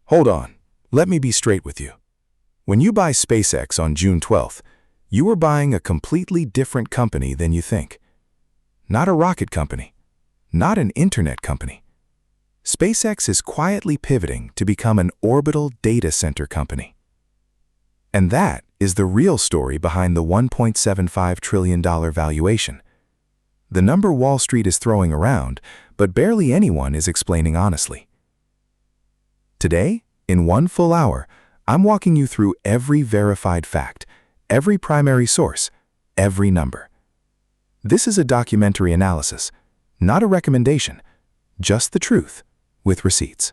Hold on, let me be straight with you. When you buy SpaceX on June 12th, you are buying a completely different company than you think. Not a rocket company, not an internet company. SpaceX is quietly pivoting to become an orbital data center company. And that is the real story behind the $1.75 trillion valuation. The number Wall Street is throwing around, but barely anyone is explaining honestly. Today, in one full hour, I'm walking you through every verified fact, every primary source, every number. This is a documentary analysis, not a recommendation, just the truth, with receipts.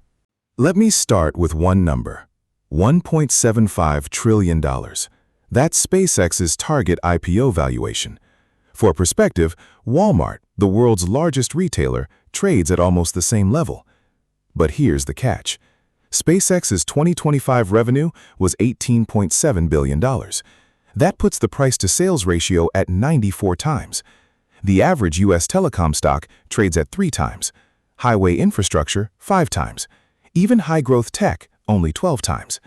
Let me start with one number, $1.75 trillion. That's SpaceX's target IPO valuation. For perspective, Walmart, the world's largest retailer, trades at almost the same level. But here's the catch. SpaceX's 2025 revenue was $18.7 billion. That puts the price-to-sales ratio at 94 times. The average U.S. telecom stock trades at 3 times. Highway infrastructure, 5 times. Even high-growth tech, only 12 times.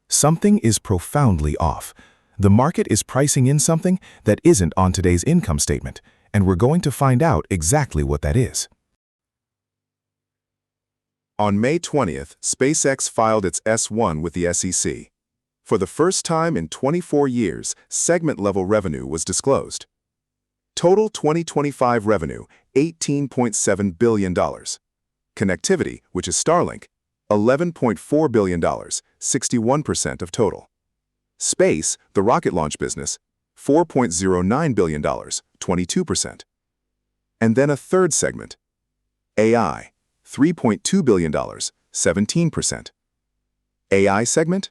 Something is profoundly off. The market is pricing in something that isn't on today's income statement, and we're going to find out exactly what that is. On May 20th, SpaceX filed its S-1 with the SEC. For the first time in 24 years, segment-level revenue was disclosed. Total 2025 revenue, $18.7 billion. Connectivity, which is Starlink, $11.4 billion, 61% of total. Space, the rocket launch business, $4.09 billion, 22%. And then a third segment, AI, $3.2 billion, 17%. AI segment?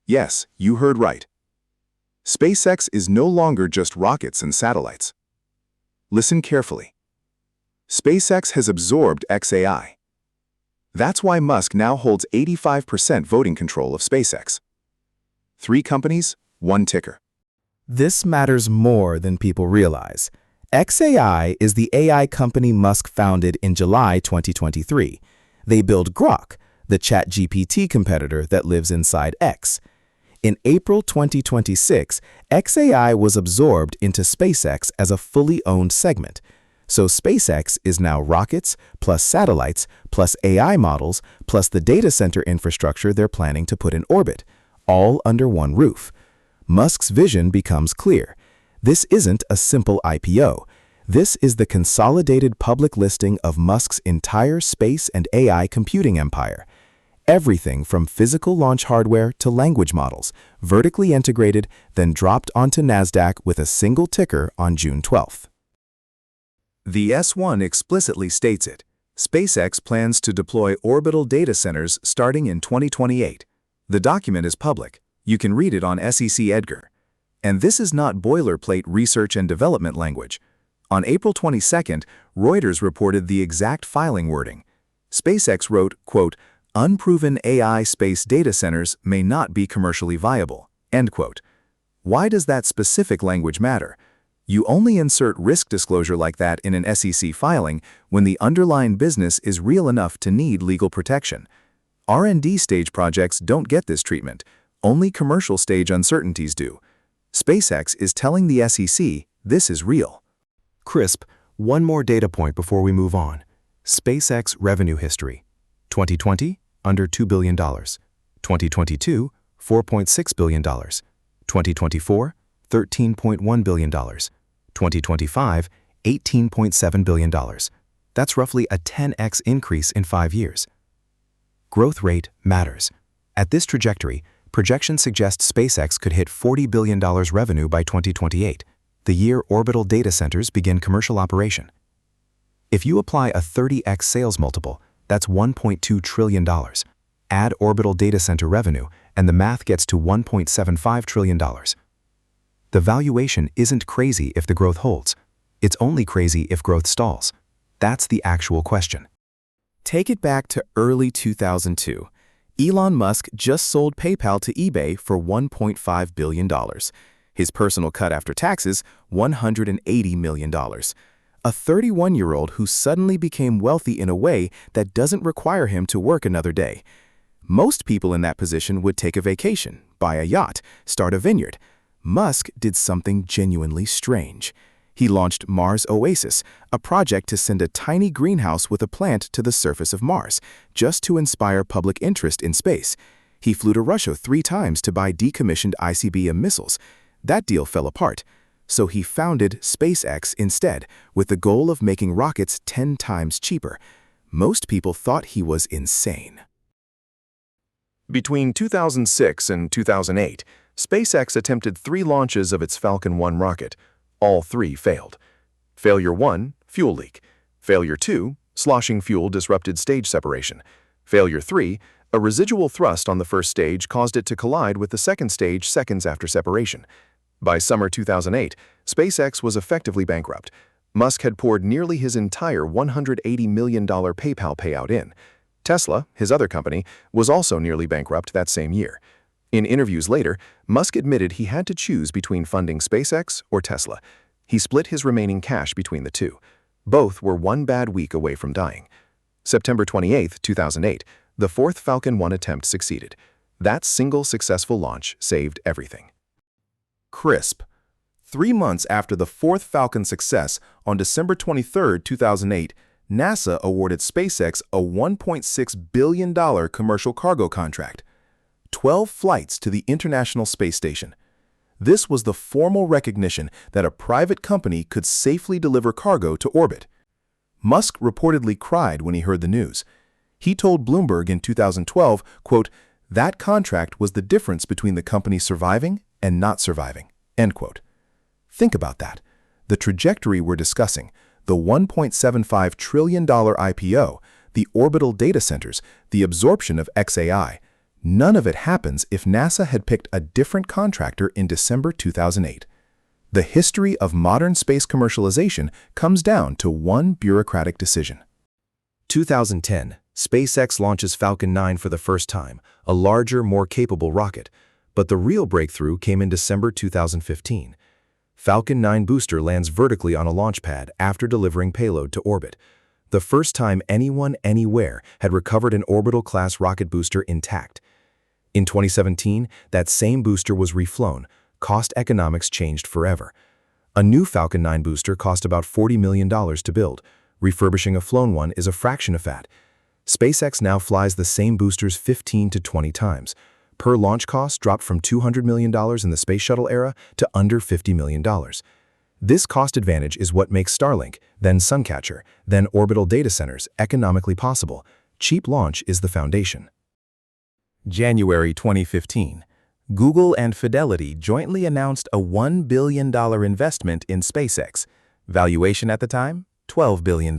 Yes, you heard right. SpaceX is no longer just rockets and satellites. Listen carefully. SpaceX has absorbed xAI. That's why Musk now holds 85% voting control of SpaceX. 3 companies, 1 ticker. This matters more than people realize. xAI is the AI company Musk founded in July 2023. They build Grok, the ChatGPT competitor that lives inside X. In April 2026, xAI was absorbed into SpaceX as a fully owned segment. So SpaceX is now rockets, plus satellites, plus AI models, plus the data center infrastructure they're planning to put in orbit, all under one roof. Musk's vision becomes clear. This isn't a simple IPO. This is the consolidated public listing of Musk's entire space and AI computing empire. Everything from physical launch hardware to language models, vertically integrated, then dropped onto Nasdaq with a single ticker on June 12th. The S-1 explicitly states it. SpaceX plans to deploy orbital data centers starting in 2028. The document is public. You can read it on SEC EDGAR. And this is not boilerplate research and development language. On April 22nd, Reuters reported the exact filing wording. SpaceX wrote, quote, "Unproven AI space data centers may not be commercially viable," end quote. Why does that specific language matter? You only insert risk disclosure like that in an SEC filing when the underlying business is real enough to need legal protection. R&D stage projects don't get this treatment. Only commercial stage uncertainties do. SpaceX is telling the SEC this is real. Crisp, one more data point before we move on. SpaceX revenue history. 2020, under $2 billion. 2022, $4.6 billion. 2024, $13.1 billion. 2025, $18.7 billion. That's roughly a 10x increase in 5 years. Growth rate matters. At this trajectory, projections suggest SpaceX could hit $40 billion revenue by 2028, the year orbital data centers begin commercial operation. If you apply a 30x sales multiple, that's $1.2 trillion. Add orbital data center revenue, and the math gets to $1.75 trillion. The valuation isn't crazy if the growth holds. It's only crazy if growth stalls. That's the actual question. Take it back to early 2002. Elon Musk just sold PayPal to eBay for $1.5 billion. His personal cut after taxes, $180 million. A 31-year-old who suddenly became wealthy in a way that doesn't require him to work another day. Most people in that position would take a vacation, buy a yacht, start a vineyard. Musk did something genuinely strange. He launched Mars Oasis, a project to send a tiny greenhouse with a plant to the surface of Mars, just to inspire public interest in space. He flew to Russia 3 times to buy decommissioned ICBM missiles. That deal fell apart, so he founded SpaceX instead, with the goal of making rockets 10 times cheaper. Most people thought he was insane. Between 2006 and 2008, SpaceX attempted 3 launches of its Falcon 1 rocket. All 3 failed. Failure 1, fuel leak. Failure 2, sloshing fuel disrupted stage separation. Failure 3, a residual thrust on the first stage caused it to collide with the second stage seconds after separation. By summer 2008, SpaceX was effectively bankrupt. Musk had poured nearly his entire $180 million PayPal payout in. Tesla, his other company, was also nearly bankrupt that same year. In interviews later, Musk admitted he had to choose between funding SpaceX or Tesla. He split his remaining cash between the two. Both were 1 bad week away from dying. September 28, 2008, the 4th Falcon 1 attempt succeeded. That single successful launch saved everything. Crisp. 3 months after the 4th Falcon success, on December 23, 2008, NASA awarded SpaceX a $1.6 billion commercial cargo contract. 12 flights to the International Space Station. This was the formal recognition that a private company could safely deliver cargo to orbit. Musk reportedly cried when he heard the news. He told Bloomberg in 2012, quote, "That contract was the difference between the company surviving and not surviving," end quote. Think about that. The trajectory we're discussing, the $1.75 trillion IPO, the orbital data centers, the absorption of XAI, none of it happens if NASA had picked a different contractor in December 2008. The history of modern space commercialization comes down to one bureaucratic decision. 2010, SpaceX launches Falcon 9 for the first time, a larger, more capable rocket. But the real breakthrough came in December 2015. Falcon 9 booster lands vertically on a launch pad after delivering payload to orbit. The first time anyone anywhere had recovered an Orbital-class rocket booster intact. In 2017, that same booster was reflown. Cost economics changed forever. A new Falcon 9 booster cost about $40 million to build. Refurbishing a flown one is a fraction of that. SpaceX now flies the same boosters 15 to 20 times. Per launch cost dropped from $200 million in the space shuttle era to under $50 million. This cost advantage is what makes Starlink, then Suncatcher, then orbital data centers economically possible. Cheap launch is the foundation. January 2015. Google and Fidelity jointly announced a $1 billion investment in SpaceX. Valuation at the time? $12 billion.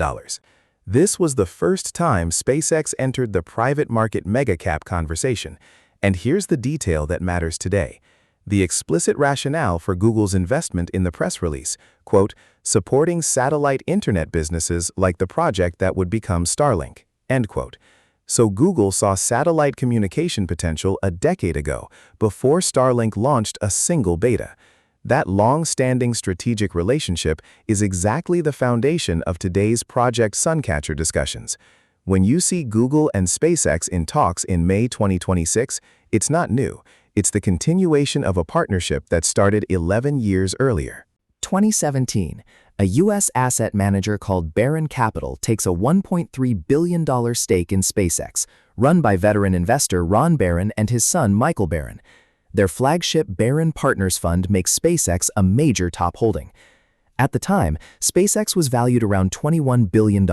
This was the first time SpaceX entered the private market megacap conversation. And here's the detail that matters today. The explicit rationale for Google's investment in the press release, quote, supporting satellite internet businesses like the project that would become Starlink, end quote. So Google saw satellite communication potential a decade ago, before Starlink launched a single beta. That long-standing strategic relationship is exactly the foundation of today's Project Suncatcher discussions. When you see Google and SpaceX in talks in May 2026, it's not new. It's the continuation of a partnership that started 11 years earlier. 2017, a U.S. asset manager called Baron Capital takes a $1.3 billion stake in SpaceX, run by veteran investor Ron Baron and his son Michael Baron. Their flagship Baron Partners Fund makes SpaceX a major top holding. At the time, SpaceX was valued around $21 billion.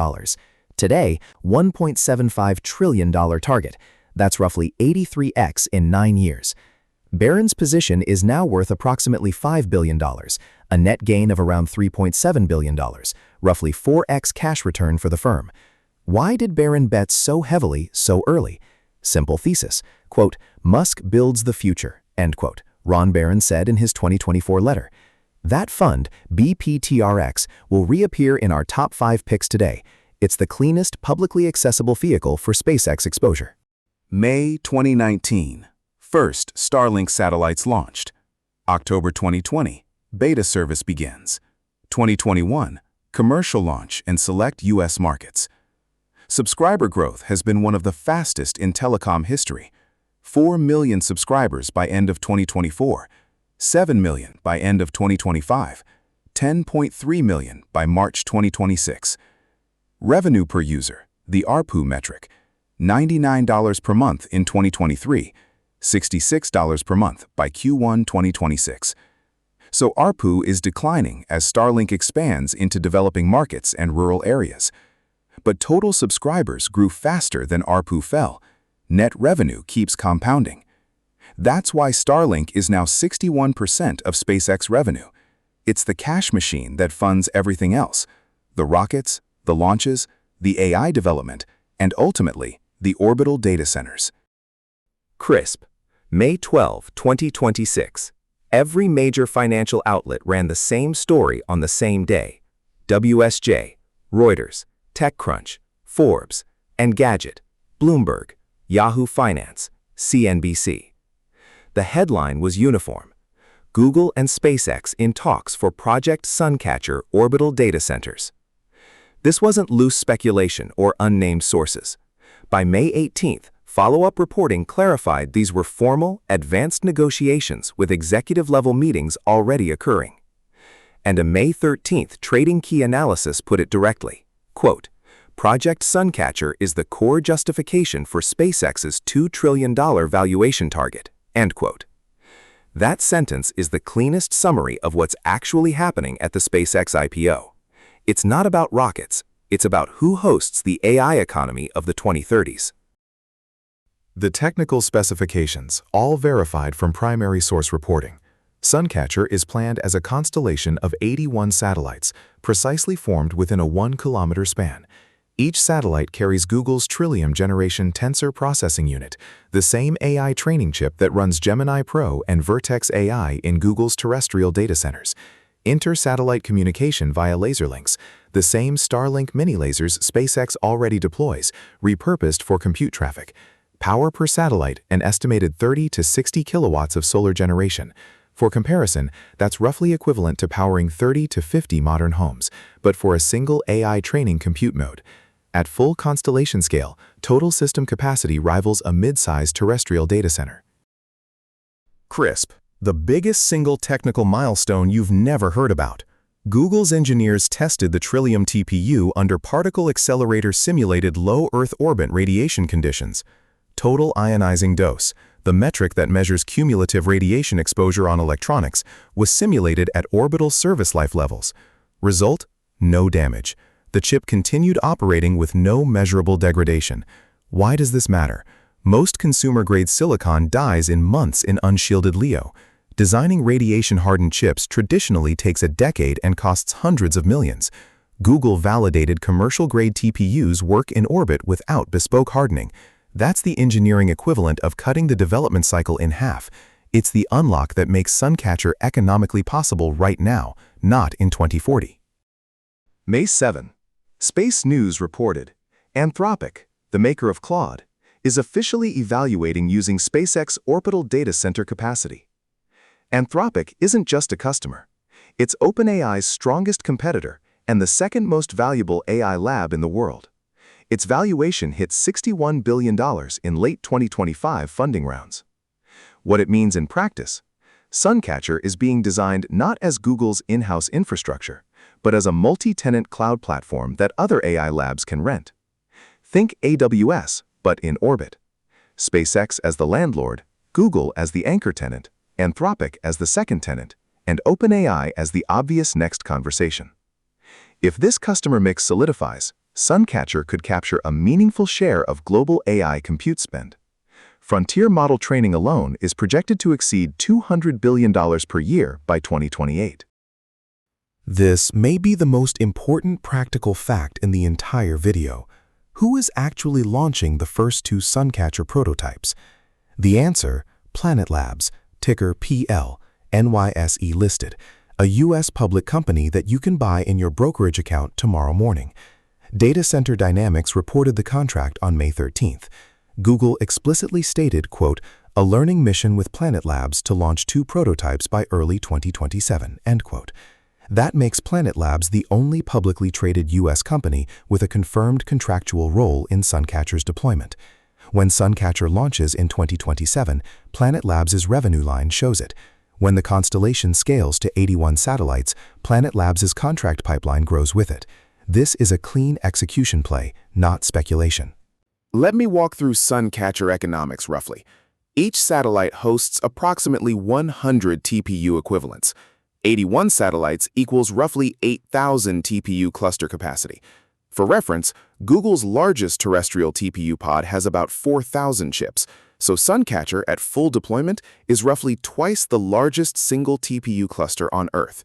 Today, $1.75 trillion target. That's roughly 83x in 9 years. Baron's position is now worth approximately $5 billion, a net gain of around $3.7 billion, roughly 4x cash return for the firm. Why did Baron bet so heavily so early? Simple thesis. Quote, Musk builds the future, end quote, Ron Baron said in his 2024 letter. That fund, BPTRX, will reappear in our top 5 picks today. It's the cleanest, publicly accessible vehicle for SpaceX exposure. May 2019. First Starlink satellites launched. October 2020. Beta service begins. 2021. Commercial launch in select U.S. markets. Subscriber growth has been one of the fastest in telecom history. 4 million subscribers by end of 2024, 7 million by end of 2025, 10.3 million by March 2026. Revenue per user, the ARPU metric, $99 per month in 2023, $66 per month by Q1 2026. So ARPU is declining as Starlink expands into developing markets and rural areas. But total subscribers grew faster than ARPU fell. Net revenue keeps compounding. That's why Starlink is now 61% of SpaceX revenue. It's the cash machine that funds everything else: the rockets, the launches, the AI development, and ultimately, the orbital data centers. Crisp. May 12, 2026. Every major financial outlet ran the same story on the same day. WSJ, Reuters, TechCrunch, Forbes, Engadget, Bloomberg, Yahoo Finance, CNBC. The headline was uniform: Google and SpaceX in talks for Project Suncatcher orbital data centers. This wasn't loose speculation or unnamed sources. By May 18th, follow-up reporting clarified these were formal, advanced negotiations with executive-level meetings already occurring. And a May 13th trading key analysis put it directly, quote, "Project Suncatcher is the core justification for SpaceX's $2 trillion valuation target," end quote. That sentence is the cleanest summary of what's actually happening at the SpaceX IPO. It's not about rockets, it's about who hosts the AI economy of the 2030s. The technical specifications, all verified from primary source reporting. Suncatcher is planned as a constellation of 81 satellites, precisely formed within a 1-kilometer span. Each satellite carries Google's Trillium Generation Tensor Processing Unit, the same AI training chip that runs Gemini Pro and Vertex AI in Google's terrestrial data centers. Inter-satellite communication via laser links, the same Starlink mini-lasers SpaceX already deploys, repurposed for compute traffic. Power per satellite, an estimated 30 to 60 kilowatts of solar generation. For comparison, that's roughly equivalent to powering 30 to 50 modern homes, but for a single AI training compute mode. At full constellation scale, total system capacity rivals a mid-sized terrestrial data center. Crisp. The biggest single technical milestone you've never heard about. Google's engineers tested the Trillium TPU under particle accelerator simulated low Earth orbit radiation conditions. Total ionizing dose, the metric that measures cumulative radiation exposure on electronics, was simulated at orbital service life levels. Result? No damage. The chip continued operating with no measurable degradation. Why does this matter? Most consumer-grade silicon dies in months in unshielded LEO. Designing radiation-hardened chips traditionally takes a decade and costs hundreds of millions. Google validated commercial-grade TPUs work in orbit without bespoke hardening. That's the engineering equivalent of cutting the development cycle in half. It's the unlock that makes Suncatcher economically possible right now, not in 2040. May 7. Space News reported, Anthropic, the maker of Claude, is officially evaluating using SpaceX orbital data center capacity. Anthropic isn't just a customer. It's OpenAI's strongest competitor and the second most valuable AI lab in the world. Its valuation hit $61 billion in late 2025 funding rounds. What it means in practice: Suncatcher is being designed not as Google's in-house infrastructure, but as a multi-tenant cloud platform that other AI labs can rent. Think AWS, but in orbit. SpaceX as the landlord, Google as the anchor tenant, Anthropic as the second tenant, and OpenAI as the obvious next conversation. If this customer mix solidifies, Suncatcher could capture a meaningful share of global AI compute spend. Frontier model training alone is projected to exceed $200 billion per year by 2028. This may be the most important practical fact in the entire video. Who is actually launching the first 2 Suncatcher prototypes? The answer: Planet Labs, ticker PL, NYSE listed, a U.S. public company that you can buy in your brokerage account tomorrow morning. Data Center Dynamics reported the contract on May 13th. Google explicitly stated, quote, "a learning mission with Planet Labs to launch 2 prototypes by early 2027, end quote. That makes Planet Labs the only publicly traded U.S. company with a confirmed contractual role in Suncatcher's deployment. When Suncatcher launches in 2027, Planet Labs' revenue line shows it. When the constellation scales to 81 satellites, Planet Labs' contract pipeline grows with it. This is a clean execution play, not speculation. Let me walk through Suncatcher economics roughly. Each satellite hosts approximately 100 TPU equivalents. 81 satellites equals roughly 8,000 TPU cluster capacity. For reference, Google's largest terrestrial TPU pod has about 4,000 chips, so Suncatcher at full deployment is roughly twice the largest single TPU cluster on Earth.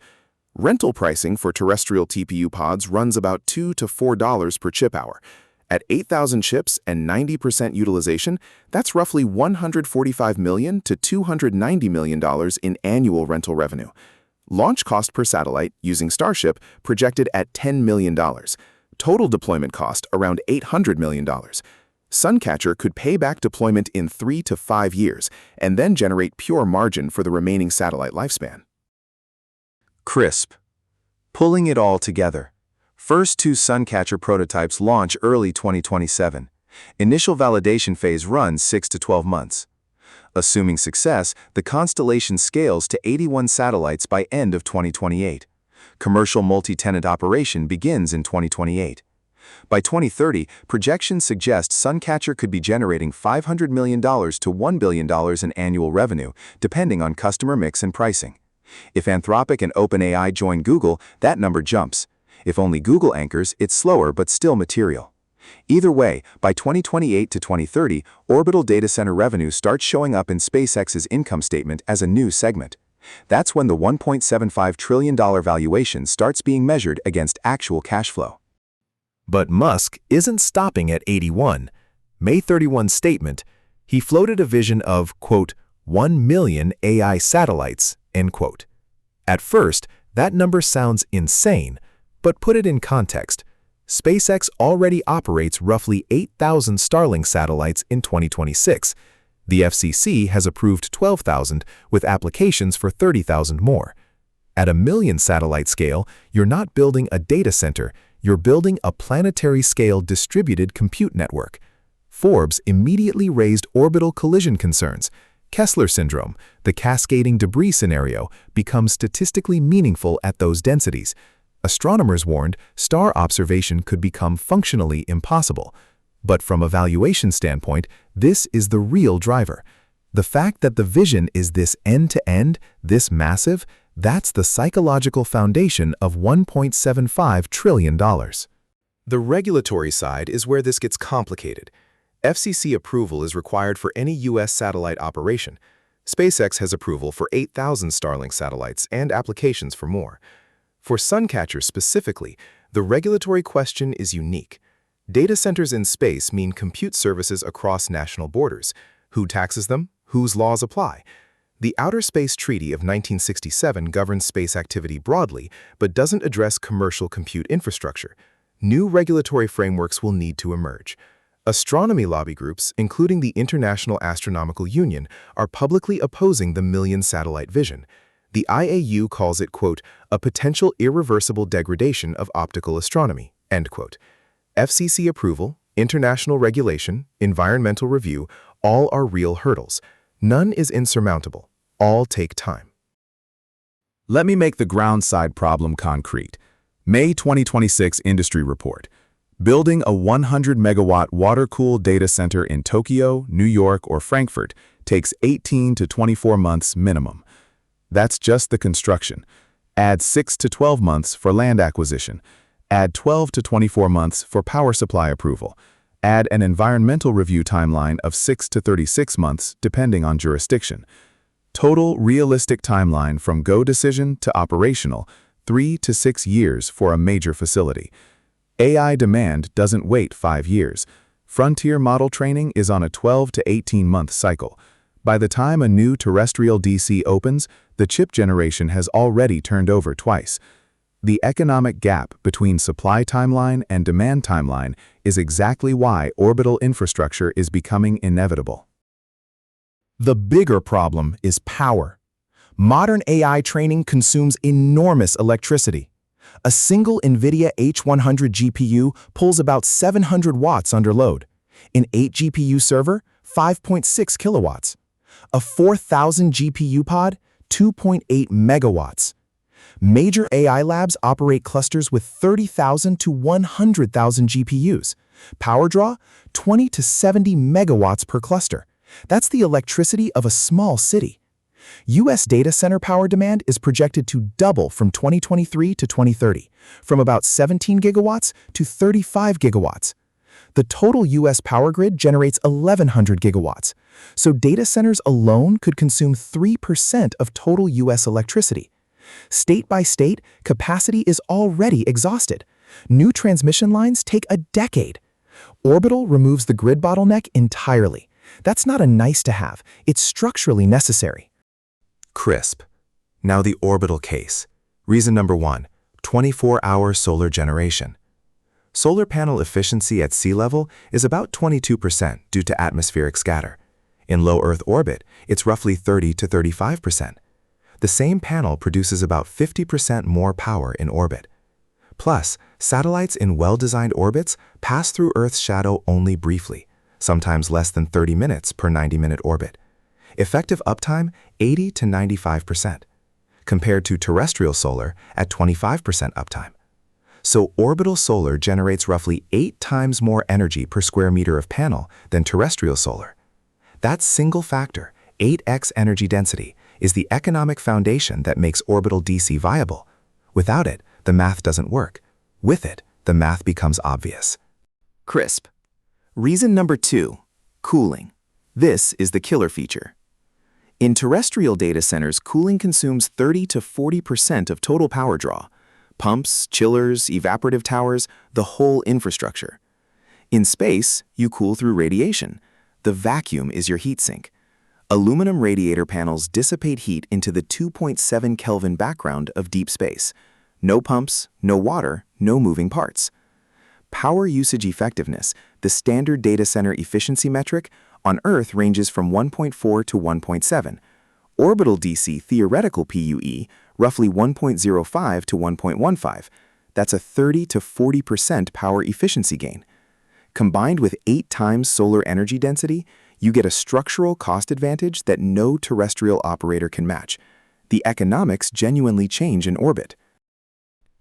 Rental pricing for terrestrial TPU pods runs about $2 to $4 per chip hour. At 8,000 chips and 90% utilization, that's roughly $145 million to $290 million in annual rental revenue. Launch cost per satellite using Starship projected at $10 million. Total deployment cost around $800 million. Suncatcher could pay back deployment in 3 to 5 years and then generate pure margin for the remaining satellite lifespan. Crisp. Pulling it all together. First 2 Suncatcher prototypes launch early 2027. Initial validation phase runs 6 to 12 months. Assuming success, the constellation scales to 81 satellites by end of 2028. Commercial multi-tenant operation begins in 2028. By 2030, projections suggest Suncatcher could be generating $500 million to $1 billion in annual revenue, depending on customer mix and pricing. If Anthropic and OpenAI join Google, that number jumps. If only Google anchors, it's slower but still material. Either way, by 2028 to 2030, orbital data center revenue starts showing up in SpaceX's income statement as a new segment. That's when the $1.75 trillion valuation starts being measured against actual cash flow. But Musk isn't stopping at 81. May 31 statement, he floated a vision of, quote, 1 million AI satellites, end quote. At first, that number sounds insane, but put it in context. SpaceX already operates roughly 8,000 Starlink satellites in 2026. The FCC has approved 12,000 with applications for 30,000 more. At a million satellite scale, you're not building a data center, you're building a planetary-scale distributed compute network. Forbes immediately raised orbital collision concerns. Kessler syndrome, the cascading debris scenario, becomes statistically meaningful at those densities. Astronomers warned star observation could become functionally impossible. But from a valuation standpoint, this is the real driver. The fact that the vision is this end-to-end, this massive, that's the psychological foundation of $1.75 trillion. The regulatory side is where this gets complicated. FCC approval is required for any U.S. satellite operation. SpaceX has approval for 8,000 Starlink satellites and applications for more. For Suncatcher specifically, the regulatory question is unique. Data centers in space mean compute services across national borders. Who taxes them? Whose laws apply? The Outer Space Treaty of 1967 governs space activity broadly, but doesn't address commercial compute infrastructure. New regulatory frameworks will need to emerge. Astronomy lobby groups, including the International Astronomical Union, are publicly opposing the million-satellite vision. The IAU calls it, quote, a potential irreversible degradation of optical astronomy, end quote. FCC approval, international regulation, environmental review, all are real hurdles. None is insurmountable. All take time. Let me make the ground side problem concrete. May 2026 Industry Report. Building a 100-megawatt water-cooled data center in Tokyo, New York, or Frankfurt takes 18 to 24 months minimum. That's just the construction. Add 6 to 12 months for land acquisition. Add 12 to 24 months for power supply approval. Add an environmental review timeline of 6 to 36 months, depending on jurisdiction. Total realistic timeline from go decision to operational, 3 to 6 years for a major facility. AI demand doesn't wait 5 years. Frontier model training is on a 12 to 18-month cycle. By the time a new terrestrial DC opens, the chip generation has already turned over twice. The economic gap between supply timeline and demand timeline is exactly why orbital infrastructure is becoming inevitable. The bigger problem is power. Modern AI training consumes enormous electricity. A single NVIDIA H100 GPU pulls about 700 watts under load. An 8-GPU server, 5.6 kilowatts. A 4,000 GPU pod, 2.8 megawatts. Major AI labs operate clusters with 30,000 to 100,000 GPUs. Power draw, 20 to 70 megawatts per cluster. That's the electricity of a small city. U.S. data center power demand is projected to double from 2023 to 2030, from about 17 gigawatts to 35 gigawatts. The total U.S. power grid generates 1,100 gigawatts, so data centers alone could consume 3% of total U.S. electricity. State by state, capacity is already exhausted. New transmission lines take a decade. Orbital removes the grid bottleneck entirely. That's not a nice-to-have, it's structurally necessary. Crisp. Now the Orbital case. Reason number 1, 24-hour solar generation. Solar panel efficiency at sea level is about 22% due to atmospheric scatter. In low Earth orbit, it's roughly 30 to 35%. The same panel produces about 50% more power in orbit. Plus, satellites in well-designed orbits pass through Earth's shadow only briefly, sometimes less than 30 minutes per 90-minute orbit. Effective uptime, 80 to 95%, compared to terrestrial solar at 25% uptime. So orbital solar generates roughly 8 times more energy per square meter of panel than terrestrial solar. That single factor, 8x energy density, is the economic foundation that makes orbital DC viable. Without it, the math doesn't work. With it, the math becomes obvious. Crisp. Reason number 2, cooling. This is the killer feature. In terrestrial data centers, cooling consumes 30 to 40% of total power draw. Pumps, chillers, evaporative towers, the whole infrastructure. In space, you cool through radiation. The vacuum is your heat sink. Aluminum radiator panels dissipate heat into the 2.7 Kelvin background of deep space. No pumps, no water, no moving parts. Power usage effectiveness, the standard data center efficiency metric, on Earth ranges from 1.4 to 1.7. Orbital DC theoretical PUE, roughly 1.05 to 1.15. That's a 30 to 40% power efficiency gain. Combined with 8 times solar energy density, you get a structural cost advantage that no terrestrial operator can match. The economics genuinely change in orbit.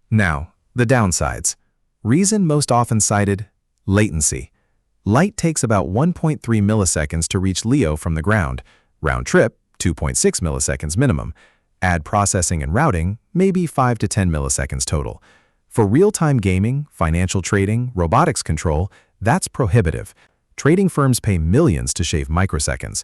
Now, the downsides. Reason most often cited, latency. Light takes about 1.3 milliseconds to reach LEO from the ground. Round trip, 2.6 milliseconds minimum. Add processing and routing, maybe 5 to 10 milliseconds total. For real-time gaming, financial trading, robotics control, that's prohibitive. Trading firms pay millions to shave microseconds.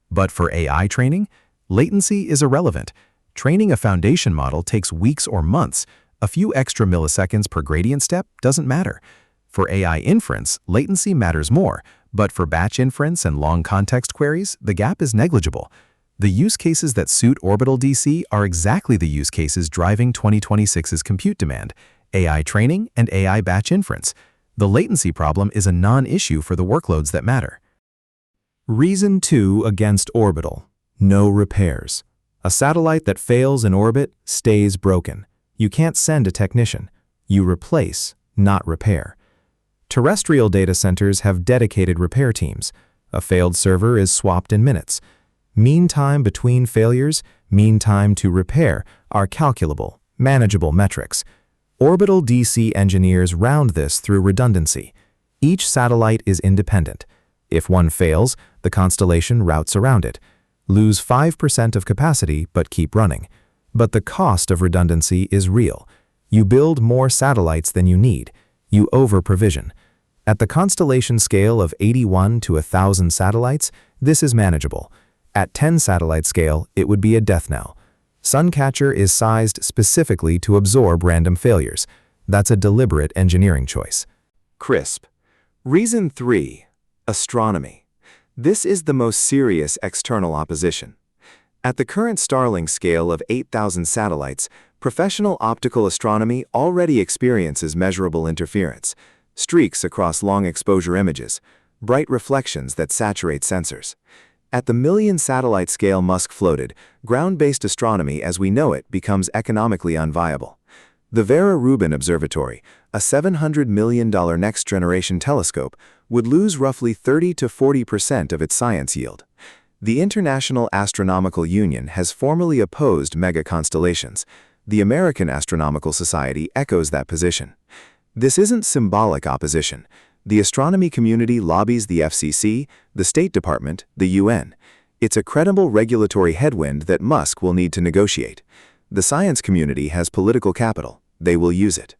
But for AI training, latency is irrelevant. Training a foundation model takes weeks or months. A few extra milliseconds per gradient step doesn't matter. For AI inference, latency matters more, but for batch inference and long context queries, the gap is negligible. The use cases that suit orbital DC are exactly the use cases driving 2026's compute demand: AI training and AI batch inference. The latency problem is a non-issue for the workloads that matter. Reason 2 against orbital: no repairs. A satellite that fails in orbit stays broken. You can't send a technician. You replace, not repair. Terrestrial data centers have dedicated repair teams. A failed server is swapped in minutes. Mean time between failures, mean time to repair are calculable, manageable metrics. Orbital DC engineers round this through redundancy. Each satellite is independent. If one fails, the constellation routes around it. Lose 5% of capacity but keep running. But the cost of redundancy is real. You build more satellites than you need. You over-provision. At the constellation scale of 81 to 1,000 satellites, this is manageable. At 10 satellite scale, it would be a death knell. Suncatcher is sized specifically to absorb random failures. That's a deliberate engineering choice. Crisp. Reason 3. Astronomy. This is the most serious external opposition. At the current Starlink scale of 8,000 satellites, professional optical astronomy already experiences measurable interference, streaks across long exposure images, bright reflections that saturate sensors. At the million-satellite scale Musk floated, ground-based astronomy as we know it becomes economically unviable. The Vera Rubin Observatory, a $700 million next-generation telescope, would lose roughly 30 to 40% of its science yield. The International Astronomical Union has formally opposed mega-constellations. The American Astronomical Society echoes that position. This isn't symbolic opposition. The astronomy community lobbies the FCC, the State Department, the UN. It's a credible regulatory headwind that Musk will need to negotiate. The science community has political capital. They will use it.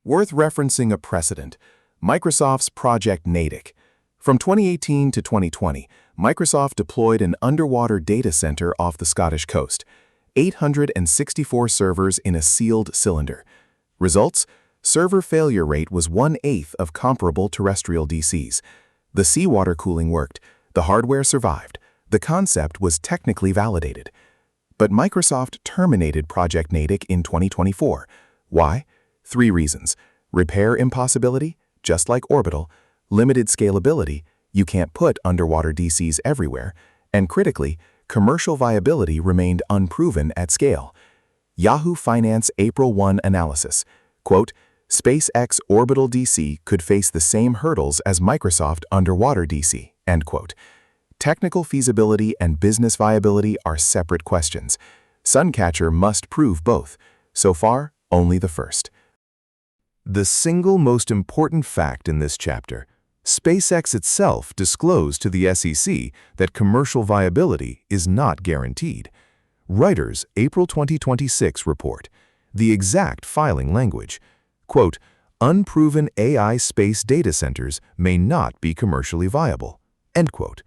Worth referencing a precedent: Microsoft's Project Natick. From 2018 to 2020, Microsoft deployed an underwater data center off the Scottish coast. 864 servers in a sealed cylinder. Results? Server failure rate was 1/8 of comparable terrestrial DCs. The seawater cooling worked. The hardware survived. The concept was technically validated. But Microsoft terminated Project Natick in 2024. Why? 3 reasons. Repair impossibility, just like Orbital. Limited scalability, you can't put underwater DCs everywhere. And critically, commercial viability remained unproven at scale. Yahoo Finance April 1 analysis. Quote, SpaceX Orbital DC could face the same hurdles as Microsoft underwater DC, end quote. Technical feasibility and business viability are separate questions. Suncatcher must prove both. So far, only the first. The single most important fact in this chapter: SpaceX itself disclosed to the SEC that commercial viability is not guaranteed. Reuters April 2026 report. The exact filing language. Quote, unproven AI space data centers may not be commercially viable. End quote.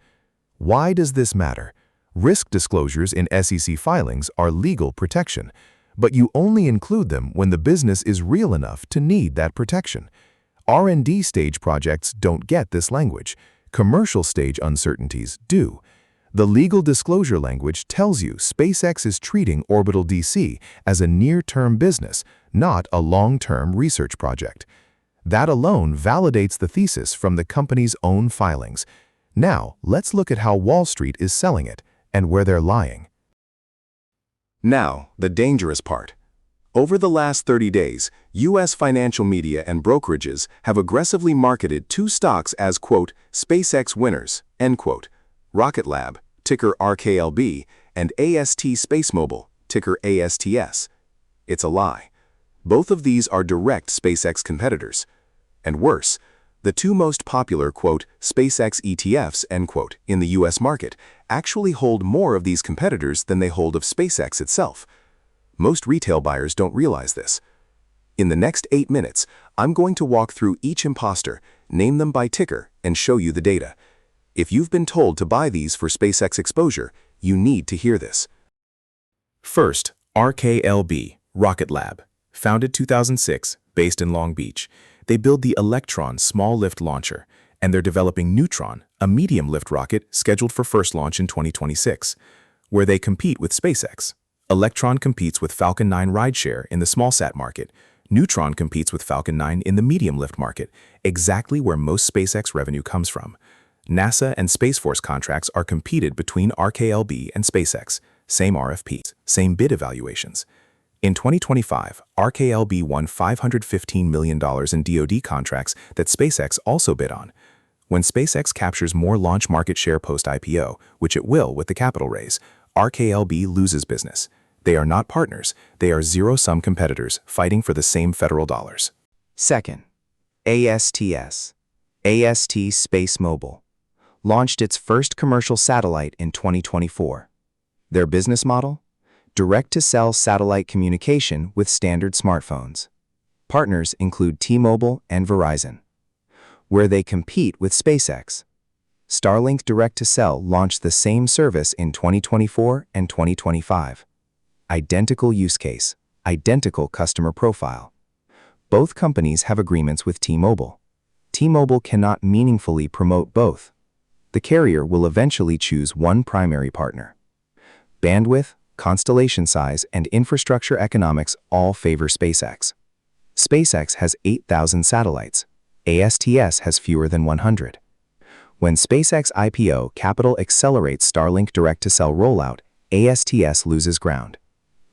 Why does this matter? Risk disclosures in SEC filings are legal protection, but you only include them when the business is real enough to need that protection. R&D stage projects don't get this language. Commercial stage uncertainties do. The legal disclosure language tells you SpaceX is treating Orbital DC as a near-term business, not a long-term research project. That alone validates the thesis from the company's own filings. Now, let's look at how Wall Street is selling it and where they're lying. Now, the dangerous part. Over the last 30 days, U.S. financial media and brokerages have aggressively marketed 2 stocks as, quote, SpaceX winners, end quote. Rocket Lab, ticker RKLB, and AST SpaceMobile, ticker ASTS. It's a lie. Both of these are direct SpaceX competitors. And worse, the 2 most popular, quote, SpaceX ETFs, end quote, in the U.S. market actually hold more of these competitors than they hold of SpaceX itself. Most retail buyers don't realize this. In the next 8 minutes, I'm going to walk through each imposter, name them by ticker, and show you the data. If you've been told to buy these for SpaceX exposure, you need to hear this. First, RKLB, Rocket Lab. Founded 2006, based in Long Beach. They build the Electron small lift launcher, and they're developing Neutron, a medium lift rocket scheduled for first launch in 2026, where they compete with SpaceX. Electron competes with Falcon 9 rideshare in the small-sat market. Neutron competes with Falcon 9 in the medium lift market, exactly where most SpaceX revenue comes from. NASA and Space Force contracts are competed between RKLB and SpaceX, same RFPs, same bid evaluations. In 2025, RKLB won $515 million in DoD contracts that SpaceX also bid on. When SpaceX captures more launch market share post-IPO, which it will with the capital raise, RKLB loses business. They are not partners, they are zero-sum competitors fighting for the same federal dollars. Second, ASTS, AST SpaceMobile, launched its first commercial satellite in 2024. Their business model? Direct-to-cell satellite communication with standard smartphones. Partners include T-Mobile and Verizon, where they compete with SpaceX. Starlink Direct-to-Cell launched the same service in 2024 and 2025. Identical use case, identical customer profile. Both companies have agreements with T-Mobile. T-Mobile cannot meaningfully promote both. The carrier will eventually choose one primary partner. Bandwidth, constellation size, and infrastructure economics all favor SpaceX. SpaceX has 8,000 satellites. ASTS has fewer than 100. When SpaceX IPO capital accelerates Starlink direct-to-cell rollout, ASTS loses ground.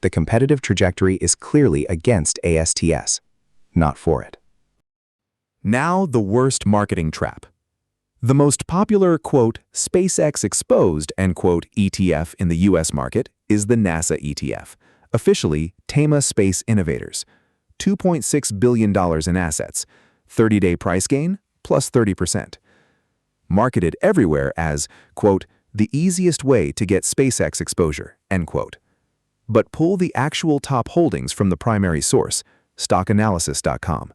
The competitive trajectory is clearly against ASTS, not for it. Now the worst marketing trap. The most popular, quote, SpaceX exposed, end quote, ETF in the US market is the NASA ETF, officially TAMA Space Innovators. $2.6 billion in assets, 30-day price gain, plus 30%. Marketed everywhere as, quote, the easiest way to get SpaceX exposure, end quote. But pull the actual top holdings from the primary source, stockanalysis.com.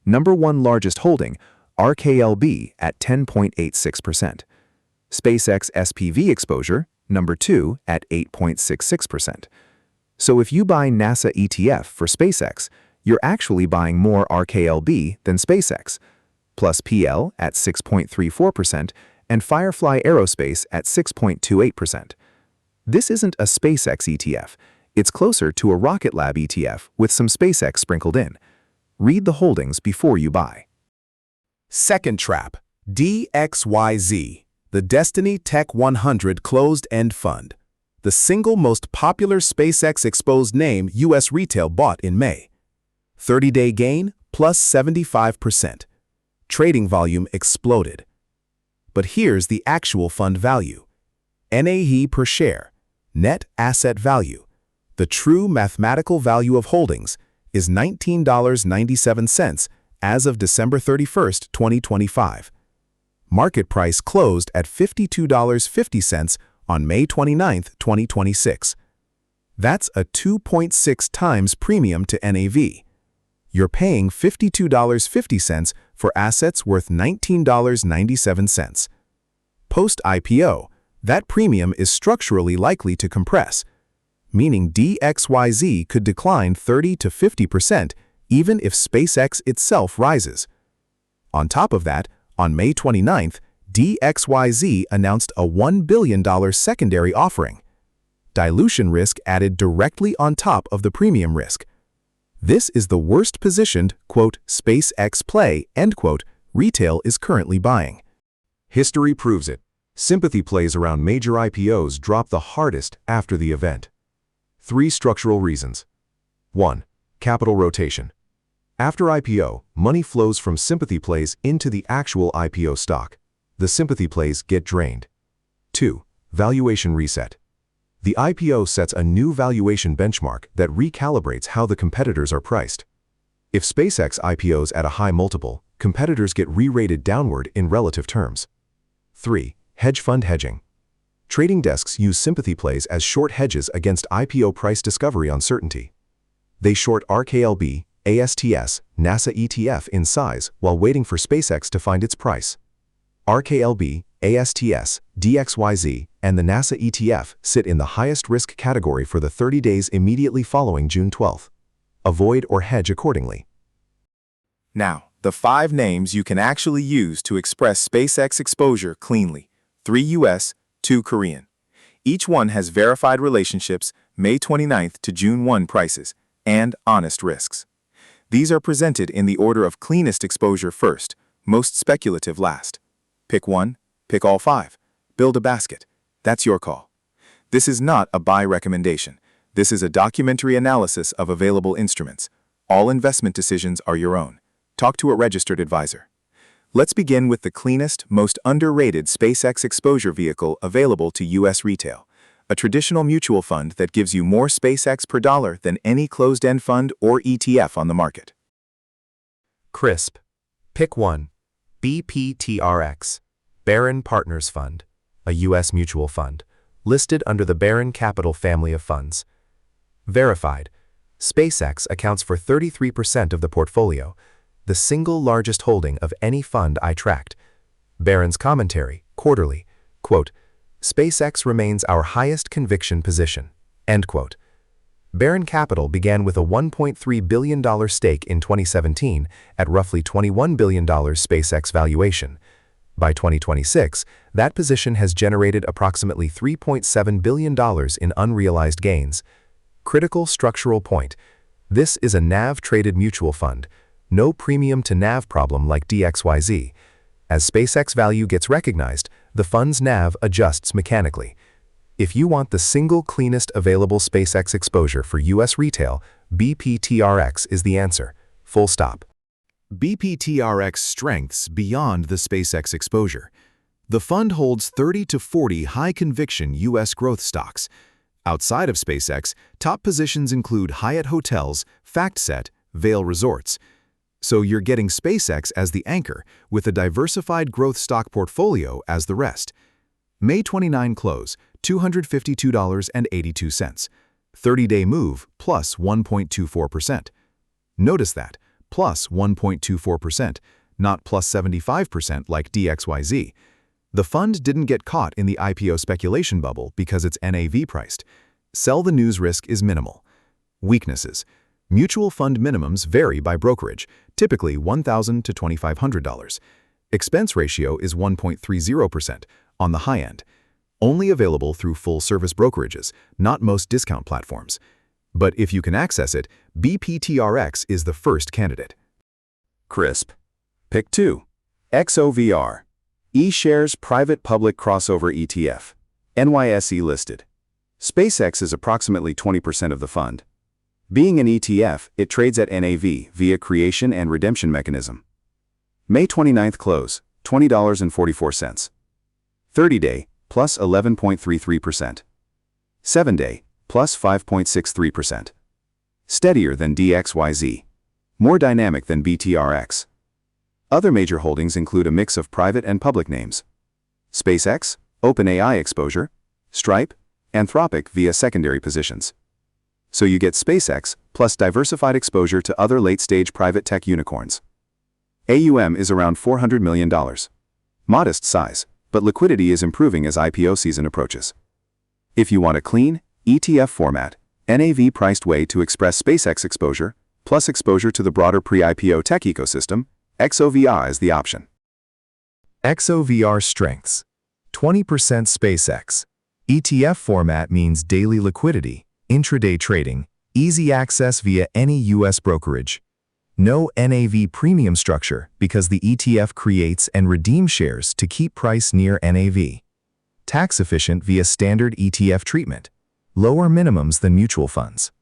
Number 1 largest holding, RKLB at 10.86%. SpaceX SPV exposure, number 2 at 8.66%. So if you buy NASA ETF for SpaceX, you're actually buying more RKLB than SpaceX, plus PL at 6.34% and Firefly Aerospace at 6.28%. This isn't a SpaceX ETF. It's closer to a Rocket Lab ETF with some SpaceX sprinkled in. Read the holdings before you buy. Second trap, DXYZ, the Destiny Tech 100 closed-end fund. The single most popular SpaceX-exposed name U.S. retail bought in May. 30-day gain plus 75%. Trading volume exploded. But here's the actual fund value. NAV per share, net asset value, the true mathematical value of holdings, is $19.97 as of December 31, 2025. Market price closed at $52.50 on May 29, 2026. That's a 2.6 times premium to NAV. You're paying $52.50 for assets worth $19.97. Post-IPO, that premium is structurally likely to compress, meaning DXYZ could decline 30 to 50% even if SpaceX itself rises. On top of that, on May 29th, DXYZ announced a $1 billion secondary offering. Dilution risk added directly on top of the premium risk. This is the worst positioned, quote, SpaceX play, end quote, retail is currently buying. History proves it. Sympathy plays around major IPOs drop the hardest after the event. 3 structural reasons. 1. Capital rotation. After IPO, money flows from sympathy plays into the actual IPO stock. The sympathy plays get drained. 2. Valuation reset. The IPO sets a new valuation benchmark that recalibrates how the competitors are priced. If SpaceX IPOs at a high multiple, competitors get re-rated downward in relative terms. 3. Hedge fund hedging. Trading desks use sympathy plays as short hedges against IPO price discovery uncertainty. They short RKLB, ASTS, NASA ETF in size while waiting for SpaceX to find its price. RKLB, ASTS, DXYZ, and the NASA ETF sit in the highest risk category for the 30 days immediately following June 12. Avoid or hedge accordingly. Now, the 5 names you can actually use to express SpaceX exposure cleanly. 3 US, 2 Korean. Each one has verified relationships, May 29th to June 1 prices, and honest risks. These are presented in the order of cleanest exposure first, most speculative last. Pick one, pick all 5. Build a basket. That's your call. This is not a buy recommendation. This is a documentary analysis of available instruments. All investment decisions are your own. Talk to a registered advisor. Let's begin with the cleanest, most underrated SpaceX exposure vehicle available to U.S. retail, a traditional mutual fund that gives you more SpaceX per dollar than any closed-end fund or ETF on the market. Crisp. Pick 1. BPTRX, Barron Partners Fund, a U.S. mutual fund, listed under the Barron Capital family of funds. Verified. SpaceX accounts for 33% of the portfolio, the single largest holding of any fund I tracked. Barron's commentary, quarterly, quote, SpaceX remains our highest conviction position, end quote. Barron Capital began with a $1.3 billion stake in 2017 at roughly $21 billion SpaceX valuation. By 2026, that position has generated approximately $3.7 billion in unrealized gains. Critical structural point. This is a NAV-traded mutual fund. No premium to NAV problem like DXYZ. As SpaceX value gets recognized, the fund's NAV adjusts mechanically. If you want the single cleanest available SpaceX exposure for US retail, BPTRX is the answer. Full stop. BPTRX strengths beyond the SpaceX exposure. The fund holds 30 to 40 high-conviction U.S. growth stocks. Outside of SpaceX, top positions include Hyatt Hotels, FactSet, Vail Resorts. So you're getting SpaceX as the anchor, with a diversified growth stock portfolio as the rest. May 29 close, $252.82. 30-day move, plus 1.24%. Notice that, plus 1.24%, not plus 75% like DXYZ. The fund didn't get caught in the IPO speculation bubble because it's NAV priced. Sell the news risk is minimal. Weaknesses. Mutual fund minimums vary by brokerage, typically $1,000 to $2,500. Expense ratio is 1.30%, on the high end. Only available through full-service brokerages, not most discount platforms. But if you can access it, BPTRX is the first candidate. Crisp. Pick 2. XOVR. E-shares Private Public Crossover ETF. NYSE listed. SpaceX is approximately 20% of the fund. Being an ETF, it trades at NAV via creation and redemption mechanism. May 29th close, $20.44. 30-day, plus 11.33%. 7-day, plus 5.63%. Steadier than DXYZ. More dynamic than BTRX. Other major holdings include a mix of private and public names. SpaceX, OpenAI exposure, Stripe, Anthropic via secondary positions. So you get SpaceX plus diversified exposure to other late-stage private tech unicorns. AUM is around $400 million. Modest size, but liquidity is improving as IPO season approaches. If you want a clean, ETF format, NAV-priced way to express SpaceX exposure, plus exposure to the broader pre-IPO tech ecosystem, XOVR is the option. XOVR strengths. 20% SpaceX. ETF format means daily liquidity, intraday trading, easy access via any U.S. brokerage. No NAV premium structure because the ETF creates and redeems shares to keep price near NAV. Tax efficient via standard ETF treatment. Lower minimums than mutual funds.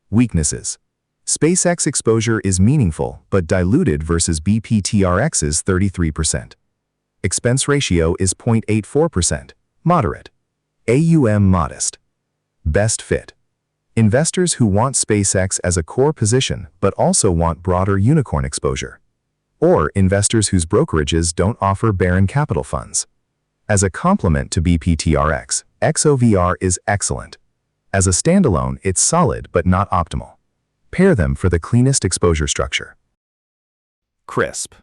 Weaknesses. SpaceX exposure is meaningful but diluted versus BPTRX's 33%. Expense ratio is 0.84%, moderate. AUM modest. Best fit. Investors who want SpaceX as a core position but also want broader unicorn exposure. Or investors whose brokerages don't offer barren capital funds. As a complement to BPTRX, XOVR is excellent. As a standalone, it's solid but not optimal. Pair them for the cleanest exposure structure. Crisp.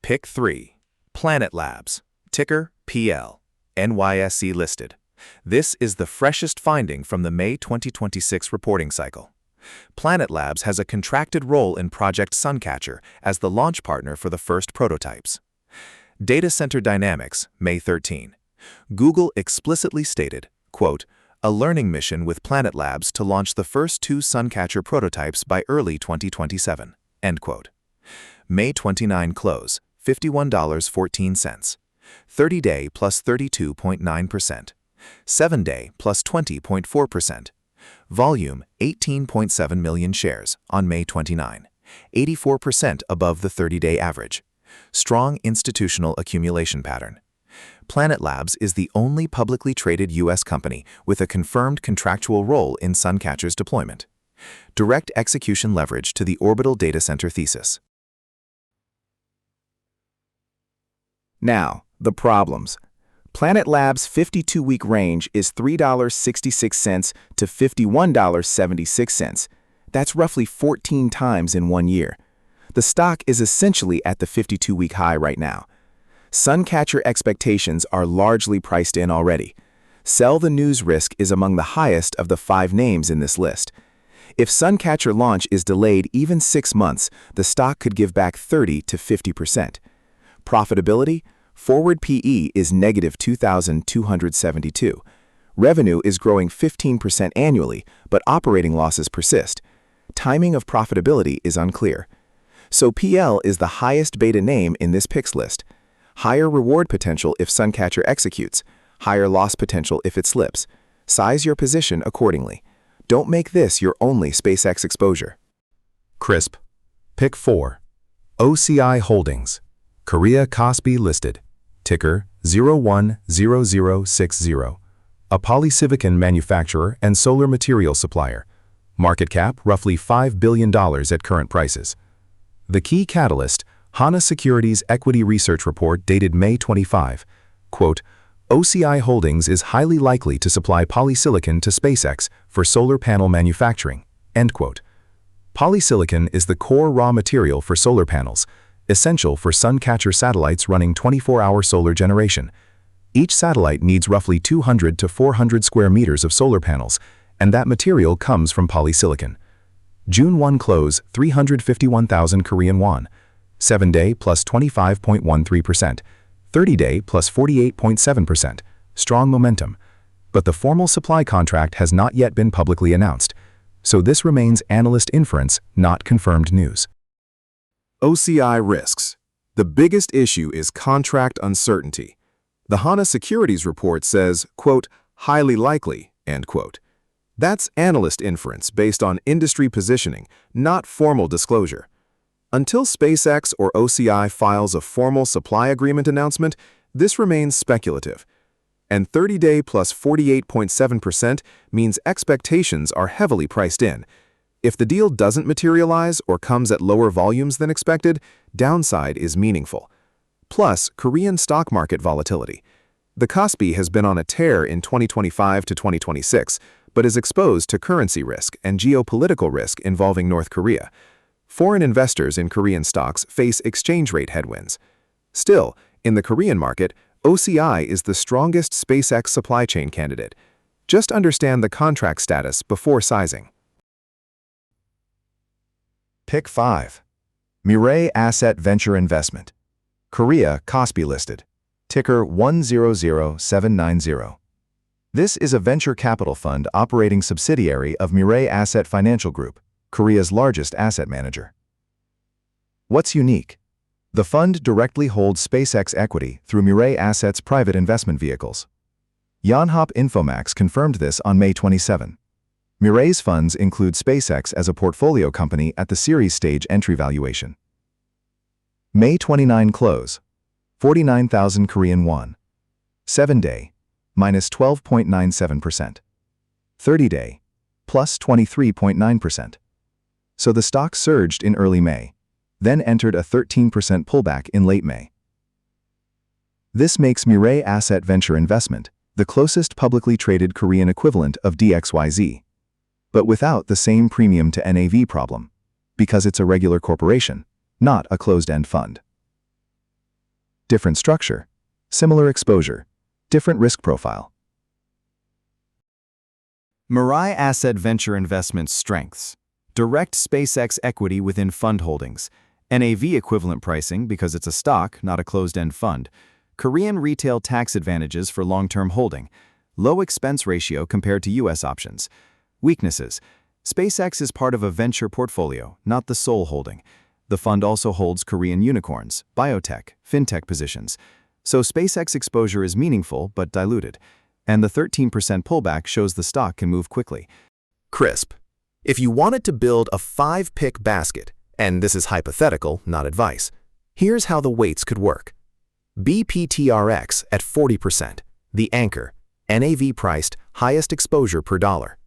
Pick 3. Planet Labs. Ticker PL. NYSE listed. This is the freshest finding from the May 2026 reporting cycle. Planet Labs has a contracted role in Project Suncatcher as the launch partner for the first prototypes. Data Center Dynamics, May 13. Google explicitly stated, quote, a learning mission with Planet Labs to launch the first 2 Suncatcher prototypes by early 2027, end quote. May 29 close, $51.14. 30-day plus 32.9%. 7-day plus 20.4%. Volume 18.7 million shares on May 29, 84% above the 30-day average. Strong institutional accumulation pattern. Planet Labs is the only publicly traded U.S. company with a confirmed contractual role in Suncatcher's deployment. Direct execution leverage to the Orbital data center thesis. Now, the problems. Planet Labs' 52-week range is $3.66 to $51.76. That's roughly 14 times in 1 year. The stock is essentially at the 52-week high right now. Suncatcher expectations are largely priced in already. Sell the news risk is among the highest of the 5 names in this list. If Suncatcher launch is delayed even 6 months, the stock could give back 30 to 50%. Profitability? Forward PE is negative 2,272. Revenue is growing 15% annually, but operating losses persist. Timing of profitability is unclear. So PL is the highest beta name in this picks list. Higher reward potential if Suncatcher executes, higher loss potential if it slips. Size your position accordingly. Don't make this your only SpaceX exposure. CRISP. Pick 4. OCI Holdings. Korea Kospi listed. Ticker 010060. A polysilicon manufacturer and solar material supplier. Market cap roughly $5 billion at current prices. The key catalyst, Hana Securities Equity Research Report dated May 25. Quote, OCI Holdings is highly likely to supply polysilicon to SpaceX for solar panel manufacturing. End quote. Polysilicon is the core raw material for solar panels, essential for Suncatcher satellites running 24-hour solar generation. Each satellite needs roughly 200 to 400 square meters of solar panels, and that material comes from polysilicon. June 1 close 351,000 Korean won, 7-day plus 25.13%, 30-day plus 48.7%, strong momentum. But the formal supply contract has not yet been publicly announced, so this remains analyst inference, not confirmed news. OCI risks. The biggest issue is contract uncertainty. The Hana Securities report says, quote, highly likely, end quote. That's analyst inference based on industry positioning, not formal disclosure. Until SpaceX or OCI files a formal supply agreement announcement, this remains speculative. And 30-day plus 48.7% means expectations are heavily priced in. If the deal doesn't materialize or comes at lower volumes than expected, downside is meaningful. Plus, Korean stock market volatility. The Kospi has been on a tear in 2025 to 2026, but is exposed to currency risk and geopolitical risk involving North Korea. Foreign investors in Korean stocks face exchange rate headwinds. Still, in the Korean market, OCI is the strongest SpaceX supply chain candidate. Just understand the contract status before sizing. Pick 5. Mirae Asset Venture Investment. Korea Kospi listed. Ticker 100790. This is a venture capital fund operating subsidiary of Mirae Asset Financial Group, Korea's largest asset manager. What's unique? The fund directly holds SpaceX equity through Mirae Asset's private investment vehicles. Yonhap Infomax confirmed this on May 27. Mirae's funds include SpaceX as a portfolio company at the series stage entry valuation. May 29 close, 49,000 Korean won. 7-day, minus 12.97%. 30-day, plus 23.9%. So the stock surged in early May, then entered a 13% pullback in late May. This makes Mirae Asset Venture Investment the closest publicly traded Korean equivalent of DXYZ, but without the same premium to NAV problem, because it's a regular corporation, not a closed-end fund. Different structure, similar exposure, different risk profile. Mirae Asset Venture Investment's strengths: direct SpaceX equity within fund holdings, NAV equivalent pricing because it's a stock, not a closed-end fund, Korean retail tax advantages for long-term holding, low expense ratio compared to U.S. options. Weaknesses: SpaceX is part of a venture portfolio, not the sole holding. The fund also holds Korean unicorns, biotech, fintech positions. So SpaceX exposure is meaningful but diluted. And the 13% pullback shows the stock can move quickly. CRISP. If you wanted to build a 5-pick basket, and this is hypothetical, not advice, here's how the weights could work. BPTRX at 40%, the anchor, NAV priced, highest exposure per dollar.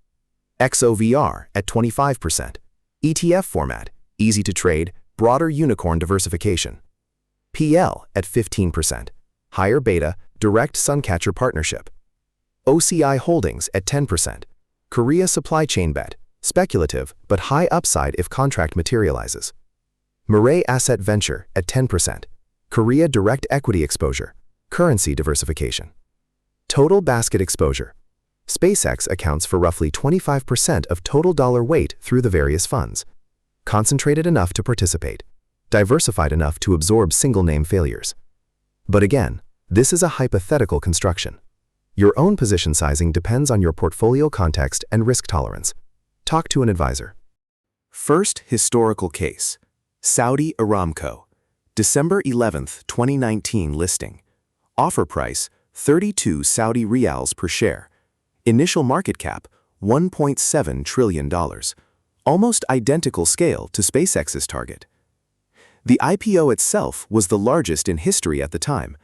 XOVR at 25%, ETF format, easy to trade, broader unicorn diversification. PL at 15%, higher beta, direct Suncatcher partnership. OCI Holdings at 10%, Korea supply chain bet, speculative but high upside if contract materializes. Mirae Asset Venture at 10%, Korea direct equity exposure, currency diversification. Total basket exposure. SpaceX accounts for roughly 25% of total dollar weight through the various funds. Concentrated enough to participate, diversified enough to absorb single-name failures. But again, this is a hypothetical construction. Your own position sizing depends on your portfolio context and risk tolerance. Talk to an advisor. First historical case: Saudi Aramco. December 11, 2019 listing. Offer price, 32 Saudi riyals per share. Initial market cap, $1.7 trillion. Almost identical scale to SpaceX's target. The IPO itself was the largest in history at the time,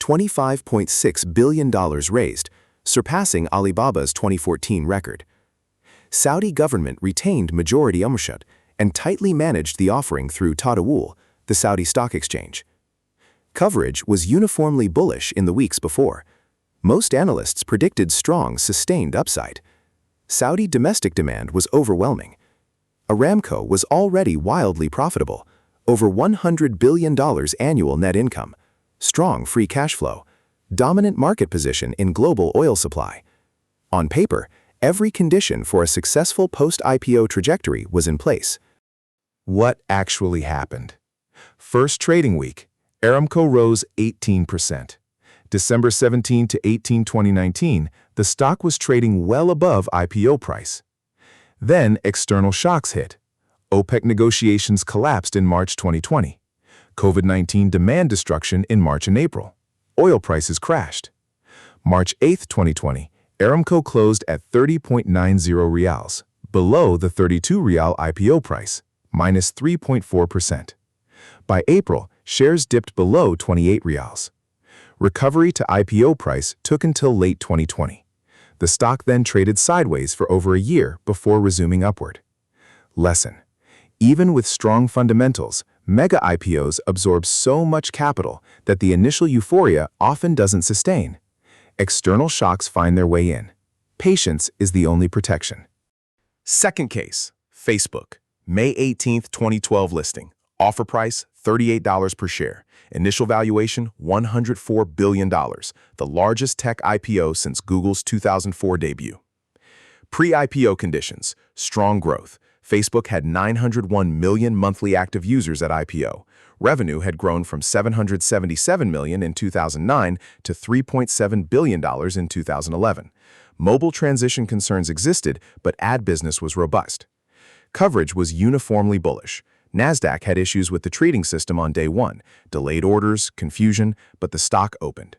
$25.6 billion raised, surpassing Alibaba's 2014 record. Saudi government retained majority ownership and tightly managed the offering through Tadawul, the Saudi stock exchange. Coverage was uniformly bullish in the weeks before. Most analysts predicted strong, sustained upside. Saudi domestic demand was overwhelming. Aramco was already wildly profitable, over $100 billion annual net income, strong free cash flow, dominant market position in global oil supply. On paper, every condition for a successful post-IPO trajectory was in place. What actually happened? First trading week, Aramco rose 18%. December 17 to 18, 2019, the stock was trading well above IPO price. Then external shocks hit. OPEC negotiations collapsed in March 2020. COVID-19 demand destruction in March and April. Oil prices crashed. March 8, 2020, Aramco closed at 30.90 riyals, below the 32 riyal IPO price, minus 3.4%. By April, shares dipped below 28 riyals. Recovery to IPO price took until late 2020. The stock then traded sideways for over a year before resuming upward. Lesson: even with strong fundamentals, mega IPOs absorb so much capital that the initial euphoria often doesn't sustain. External shocks find their way in. Patience is the only protection. Second case, Facebook. May 18, 2012 listing. Offer price, $38 per share. Initial valuation, $104 billion, the largest tech IPO since Google's 2004 debut. Pre-IPO conditions, strong growth. Facebook had 901 million monthly active users at IPO. Revenue had grown from $777 million in 2009 to $3.7 billion in 2011. Mobile transition concerns existed, but ad business was robust. Coverage was uniformly bullish. Nasdaq had issues with the trading system on day one, delayed orders, confusion, but the stock opened.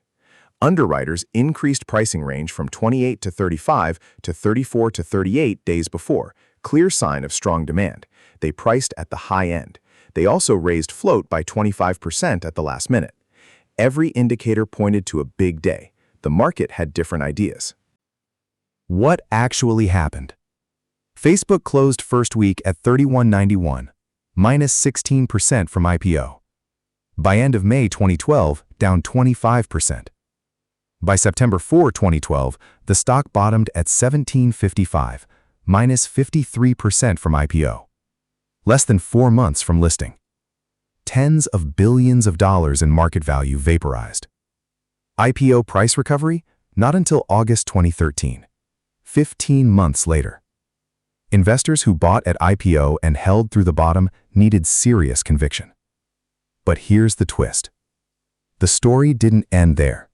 Underwriters increased pricing range from 28 to 35 to 34 to 38 days before, clear sign of strong demand. They priced at the high end. They also raised float by 25% at the last minute. Every indicator pointed to a big day. The market had different ideas. What actually happened? Facebook closed first week at $31.91, minus 16% from IPO. By end of May 2012, down 25%. By September 4, 2012, the stock bottomed at $17.55, minus 53% from IPO. Less than 4 months from listing. Tens of billions of dollars in market value vaporized. IPO price recovery? Not until August 2013. 15 months later. Investors who bought at IPO and held through the bottom needed serious conviction. But here's the twist. The story didn't end there.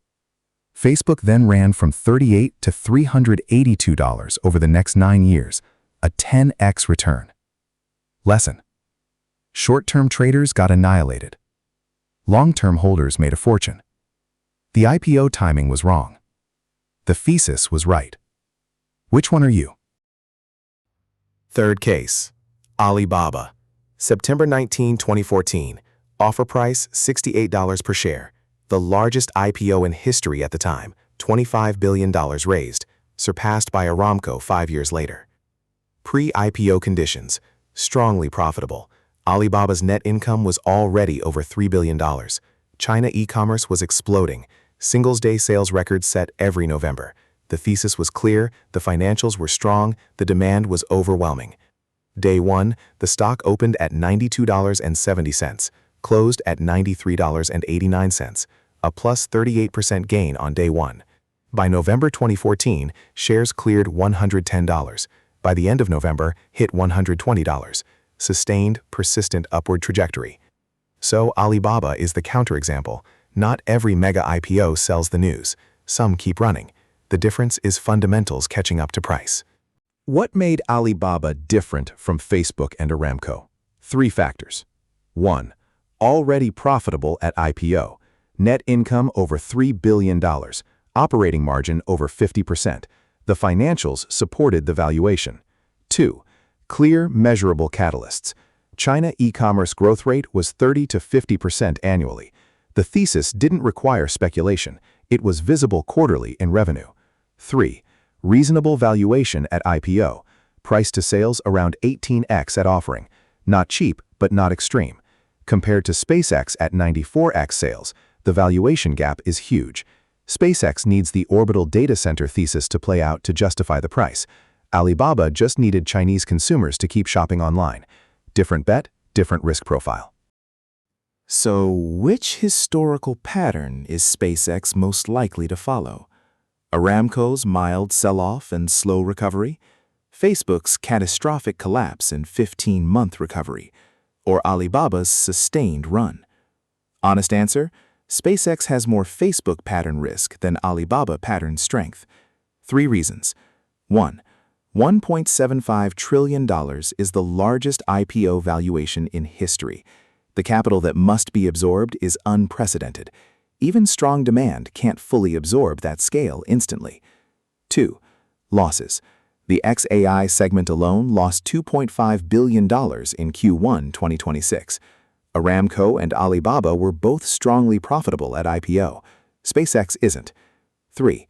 Facebook then ran from $38 to $382 over the next 9 years, a 10x return. Lesson: short-term traders got annihilated. Long-term holders made a fortune. The IPO timing was wrong. The thesis was right. Which one are you? Third case, Alibaba. September 19, 2014. Offer price, $68 per share. The largest IPO in history at the time, $25 billion raised, surpassed by Aramco 5 years later. Pre-IPO conditions, strongly profitable. Alibaba's net income was already over $3 billion. China e-commerce was exploding. Singles-day sales records set every November. The thesis was clear, the financials were strong, the demand was overwhelming. Day 1, the stock opened at $92.70, closed at $93.89, a plus 38% gain on day 1. By November 2014, shares cleared $110. By the end of November, hit $120. Sustained, persistent upward trajectory. So Alibaba is the counterexample. Not every mega IPO sells the news. Some keep running. The difference is fundamentals catching up to price. What made Alibaba different from Facebook and Aramco? 3 factors. 1. already profitable at IPO, net income over $3 billion, operating margin over 50%. The financials supported the valuation. 2. Clear, measurable catalysts. China e-commerce growth rate was 30 to 50% annually. The thesis didn't require speculation. It was visible quarterly in revenue. 3. Reasonable valuation at IPO. Price to sales around 18x at offering. Not cheap, but not extreme. Compared to SpaceX at 94x sales, the valuation gap is huge. SpaceX needs the orbital data center thesis to play out to justify the price. Alibaba just needed Chinese consumers to keep shopping online. Different bet, different risk profile. So, which historical pattern is SpaceX most likely to follow? Aramco's mild sell-off and slow recovery? Facebook's catastrophic collapse and 15-month recovery? Or Alibaba's sustained run? Honest answer? SpaceX has more Facebook pattern risk than Alibaba pattern strength. 3 reasons. 1. $1.75 trillion is the largest IPO valuation in history. The capital that must be absorbed is unprecedented. Even strong demand can't fully absorb that scale instantly. 2. Losses. The XAI segment alone lost $2.5 billion in Q1 2026. Aramco and Alibaba were both strongly profitable at IPO. SpaceX isn't. 3.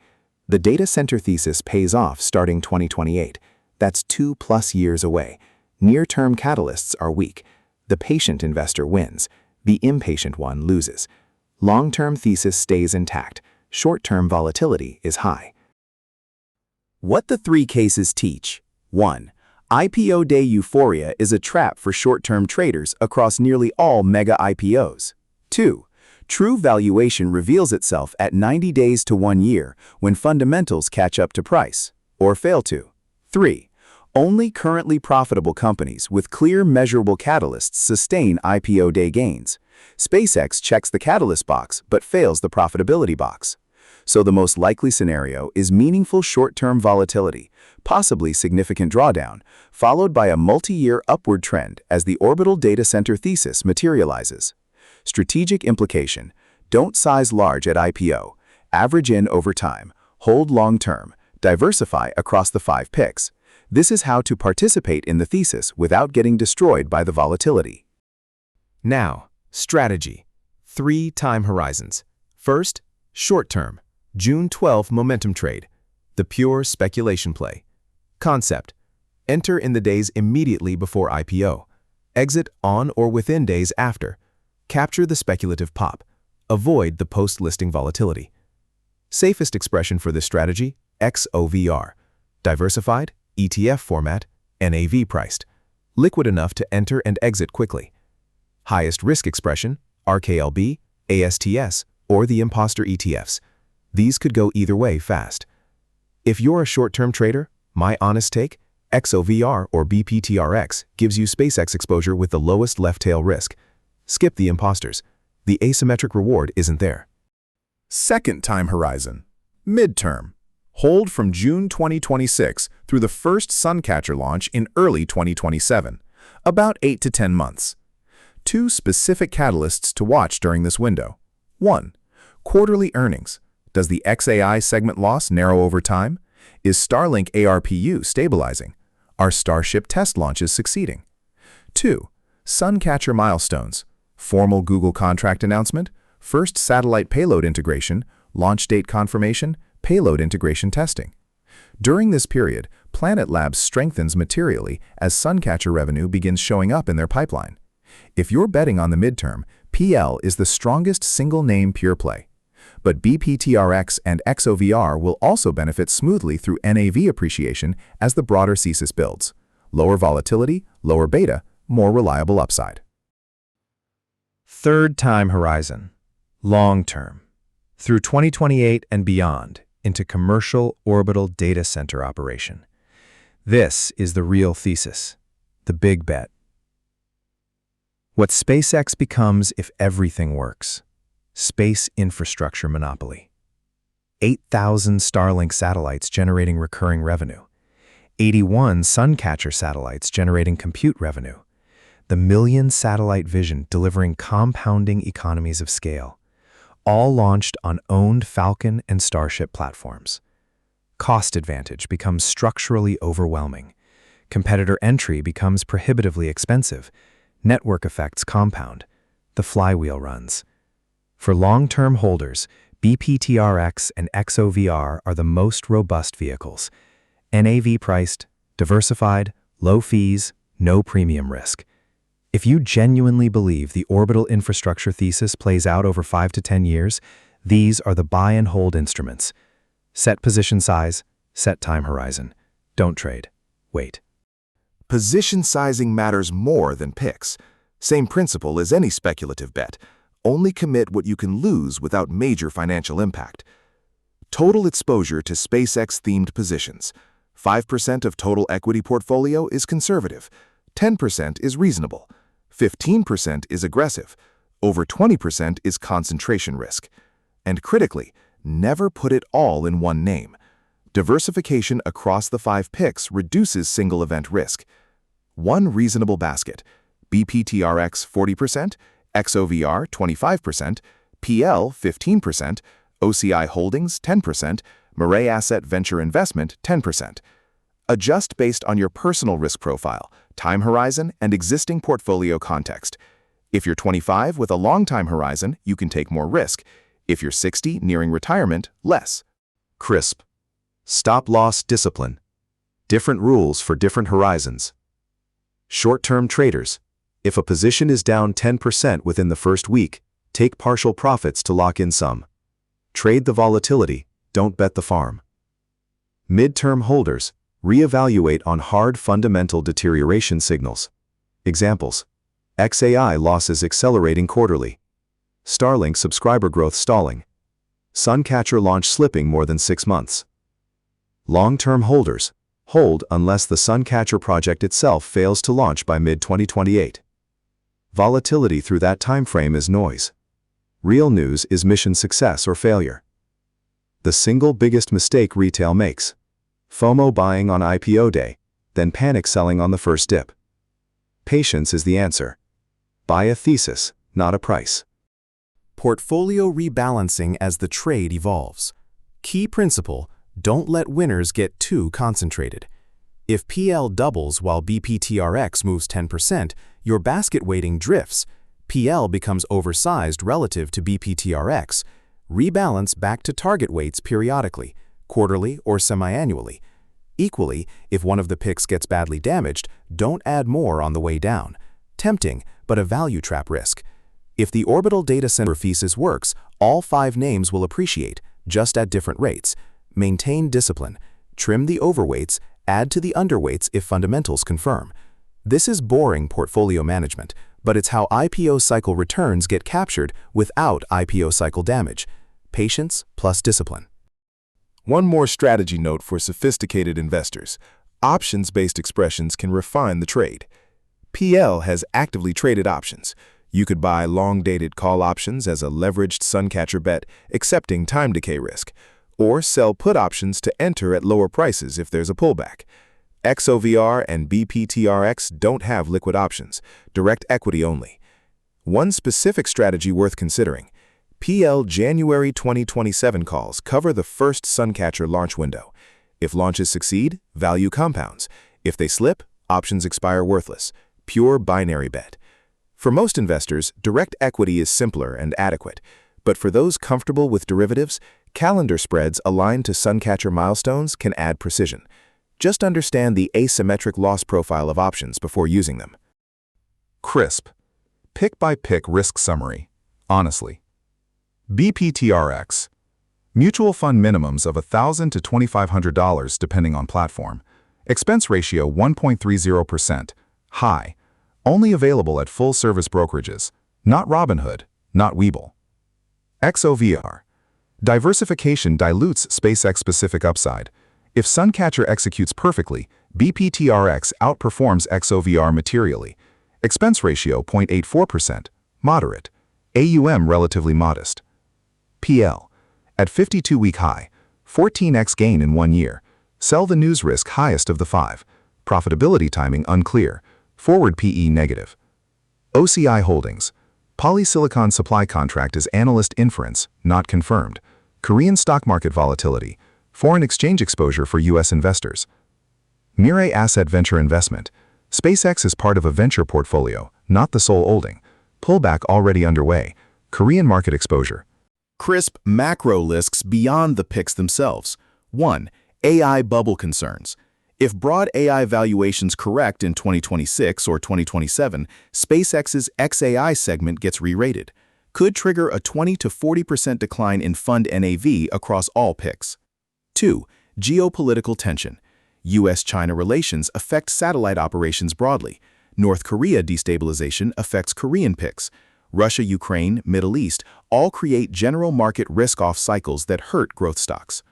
The data center thesis pays off starting 2028. That's 2+ years away. Near-term catalysts are weak. The patient investor wins. The impatient one loses. Long-term thesis stays intact. Short-term volatility is high. What the 3 cases teach. 1. IPO day euphoria is a trap for short-term traders across nearly all mega IPOs. 2. True valuation reveals itself at 90 days to 1 year when fundamentals catch up to price, or fail to. 3. Only currently profitable companies with clear measurable catalysts sustain IPO day gains. SpaceX checks the catalyst box but fails the profitability box. So the most likely scenario is meaningful short-term volatility, possibly significant drawdown, followed by a multi-year upward trend as the orbital data center thesis materializes. Strategic implication: don't size large at IPO, average in over time, hold long-term, diversify across the 5 picks. This is how to participate in the thesis without getting destroyed by the volatility. Now, strategy. 3 time horizons. First, short-term, June 12 momentum trade, the pure speculation play. Concept: enter in the days immediately before IPO. Exit on or within days after. Capture the speculative pop. Avoid the post-listing volatility. Safest expression for this strategy: XOVR. Diversified, ETF format, NAV priced. Liquid enough to enter and exit quickly. Highest risk expression: RKLB, ASTS, or the imposter ETFs. These could go either way fast. If you're a short-term trader, my honest take, XOVR or BPTRX gives you SpaceX exposure with the lowest left-tail risk. Skip the imposters. The asymmetric reward isn't there. Second time horizon. Midterm. Hold from June 2026 through the first Suncatcher launch in early 2027. About 8 to 10 months. 2 specific catalysts to watch during this window. 1. Quarterly earnings. Does the XAI segment loss narrow over time? Is Starlink ARPU stabilizing? Are Starship test launches succeeding? 2. Suncatcher milestones. Formal Google contract announcement, first satellite payload integration, launch date confirmation, payload integration testing. During this period, Planet Labs strengthens materially as Suncatcher revenue begins showing up in their pipeline. If you're betting on the midterm, PL is the strongest single-name pure play. But BPTRX and XOVR will also benefit smoothly through NAV appreciation as the broader thesis builds. Lower volatility, lower beta, more reliable upside. Third time horizon. Long-term. Through 2028 and beyond into commercial orbital data center operation. This is the real thesis, the big bet. What SpaceX becomes if everything works. Space infrastructure monopoly. 8,000 Starlink satellites generating recurring revenue. 81 Suncatcher satellites generating compute revenue. the million-satellite vision delivering compounding economies of scale, all launched on owned Falcon and Starship platforms. Cost advantage becomes structurally overwhelming. Competitor entry becomes prohibitively expensive. Network effects compound. The flywheel runs. For long-term holders, BPTRX and XOVR are the most robust vehicles. NAV priced, diversified, low fees, no premium risk. If you genuinely believe the orbital infrastructure thesis plays out over 5 to 10 years, these are the buy and hold instruments. Set position size, set time horizon. Don't trade. Wait. Position sizing matters more than picks. Same principle as any speculative bet. Only commit what you can lose without major financial impact. Total exposure to SpaceX-themed positions. 5% of total equity portfolio is conservative. 10% is reasonable. 15% is aggressive. Over 20% is concentration risk. And critically, never put it all in one name. Diversification across the 5 picks reduces single-event risk. One reasonable basket: BPTRX 40%, XOVR 25%, PL 15%, OCI Holdings 10%, Mirae Asset Venture Investment 10%. Adjust based on your personal risk profile, time horizon, and existing portfolio context. If you're 25 with a long time horizon, you can take more risk. If you're 60 nearing retirement, less. Crisp. Stop-loss discipline. Different rules for different horizons. Short-term traders. If a position is down 10% within the first week, take partial profits to lock in some. Trade the volatility, don't bet the farm. Mid-term holders. Reevaluate on hard fundamental deterioration signals. Examples: XAI losses accelerating quarterly. Starlink subscriber growth stalling. Suncatcher launch slipping more than 6 months. Long-term holders. Hold unless the Suncatcher project itself fails to launch by mid-2028. Volatility through that timeframe is noise. Real news is mission success or failure. The single biggest mistake retail makes: FOMO buying on IPO day, then panic selling on the first dip. Patience is the answer. Buy a thesis, not a price. Portfolio rebalancing as the trade evolves. Key principle: don't let winners get too concentrated. If PL doubles while BPTRX moves 10%, your basket weighting drifts. PL becomes oversized relative to BPTRX. Rebalance back to target weights periodically, quarterly or semi-annually. Equally, if one of the picks gets badly damaged, don't add more on the way down. Tempting, but a value trap risk. If the orbital data center thesis works, all 5 names will appreciate, just at different rates. Maintain discipline. Trim the overweights, add to the underweights if fundamentals confirm. This is boring portfolio management, but it's how IPO cycle returns get captured without IPO cycle damage. Patience plus discipline. One more strategy note for sophisticated investors: options-based expressions can refine the trade. PL has actively traded options. You could buy long-dated call options as a leveraged Suncatcher bet, accepting time decay risk, or sell put options to enter at lower prices if there's a pullback. XOVR and BPTRX don't have liquid options, direct equity only. One specific strategy worth considering: PL January 2027 calls cover the first Suncatcher launch window. If launches succeed, value compounds. If they slip, options expire worthless. Pure binary bet. For most investors, direct equity is simpler and adequate, but for those comfortable with derivatives, calendar spreads aligned to Suncatcher milestones can add precision. Just understand the asymmetric loss profile of options before using them. Crisp. Pick-by-pick risk summary. Honestly. BPTRX. Mutual fund minimums of $1,000 to $2,500 depending on platform. Expense ratio 1.30%. High. Only available at full-service brokerages. Not Robinhood, not Webull. XOVR. Diversification dilutes SpaceX-specific upside. If Suncatcher executes perfectly, BPTRX outperforms XOVR materially. Expense ratio 0.84%. Moderate. AUM relatively modest. PL. At 52-week high, 14x gain in 1 year. Sell the news risk highest of the 5. Profitability timing unclear. Forward PE negative. OCI Holdings. Polysilicon supply contract is analyst inference, not confirmed. Korean stock market volatility. Foreign exchange exposure for U.S. investors. Mirae Asset Venture investment. SpaceX is part of a venture portfolio, not the sole holding. Pullback already underway. Korean market exposure. Crisp macro risks beyond the picks themselves. 1. AI bubble concerns. If broad AI valuations correct in 2026 or 2027, SpaceX's XAI segment gets re-rated. Could trigger a 20 to 40% decline in fund NAV across all picks. 2. Geopolitical tension. U.S.-China relations affect satellite operations broadly. North Korea destabilization affects Korean picks. Russia, Ukraine, Middle East all create general market risk-off cycles that hurt growth stocks.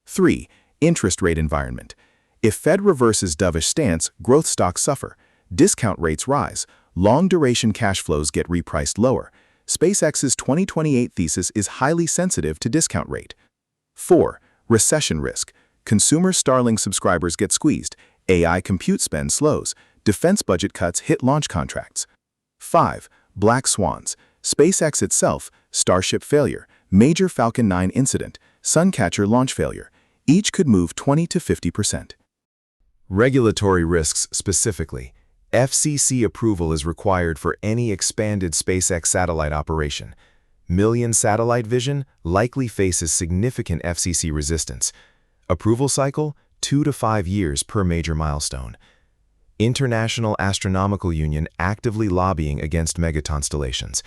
3. Interest rate environment. If Fed reverses dovish stance, growth stocks suffer. Discount rates rise. Long-duration cash flows get repriced lower. SpaceX's 2028 thesis is highly sensitive to discount rate. 4. Recession risk. Consumer Starlink subscribers get squeezed. AI compute spend slows. Defense budget cuts hit launch contracts. 5. Black swans. SpaceX itself, Starship failure, major Falcon 9 incident, Suncatcher launch failure. Each could move 20 to 50%. Regulatory risks specifically. FCC approval is required for any expanded SpaceX satellite operation. Million satellite vision likely faces significant FCC resistance. Approval cycle, 2 to 5 years per major milestone. International Astronomical Union actively lobbying against megaconstellations.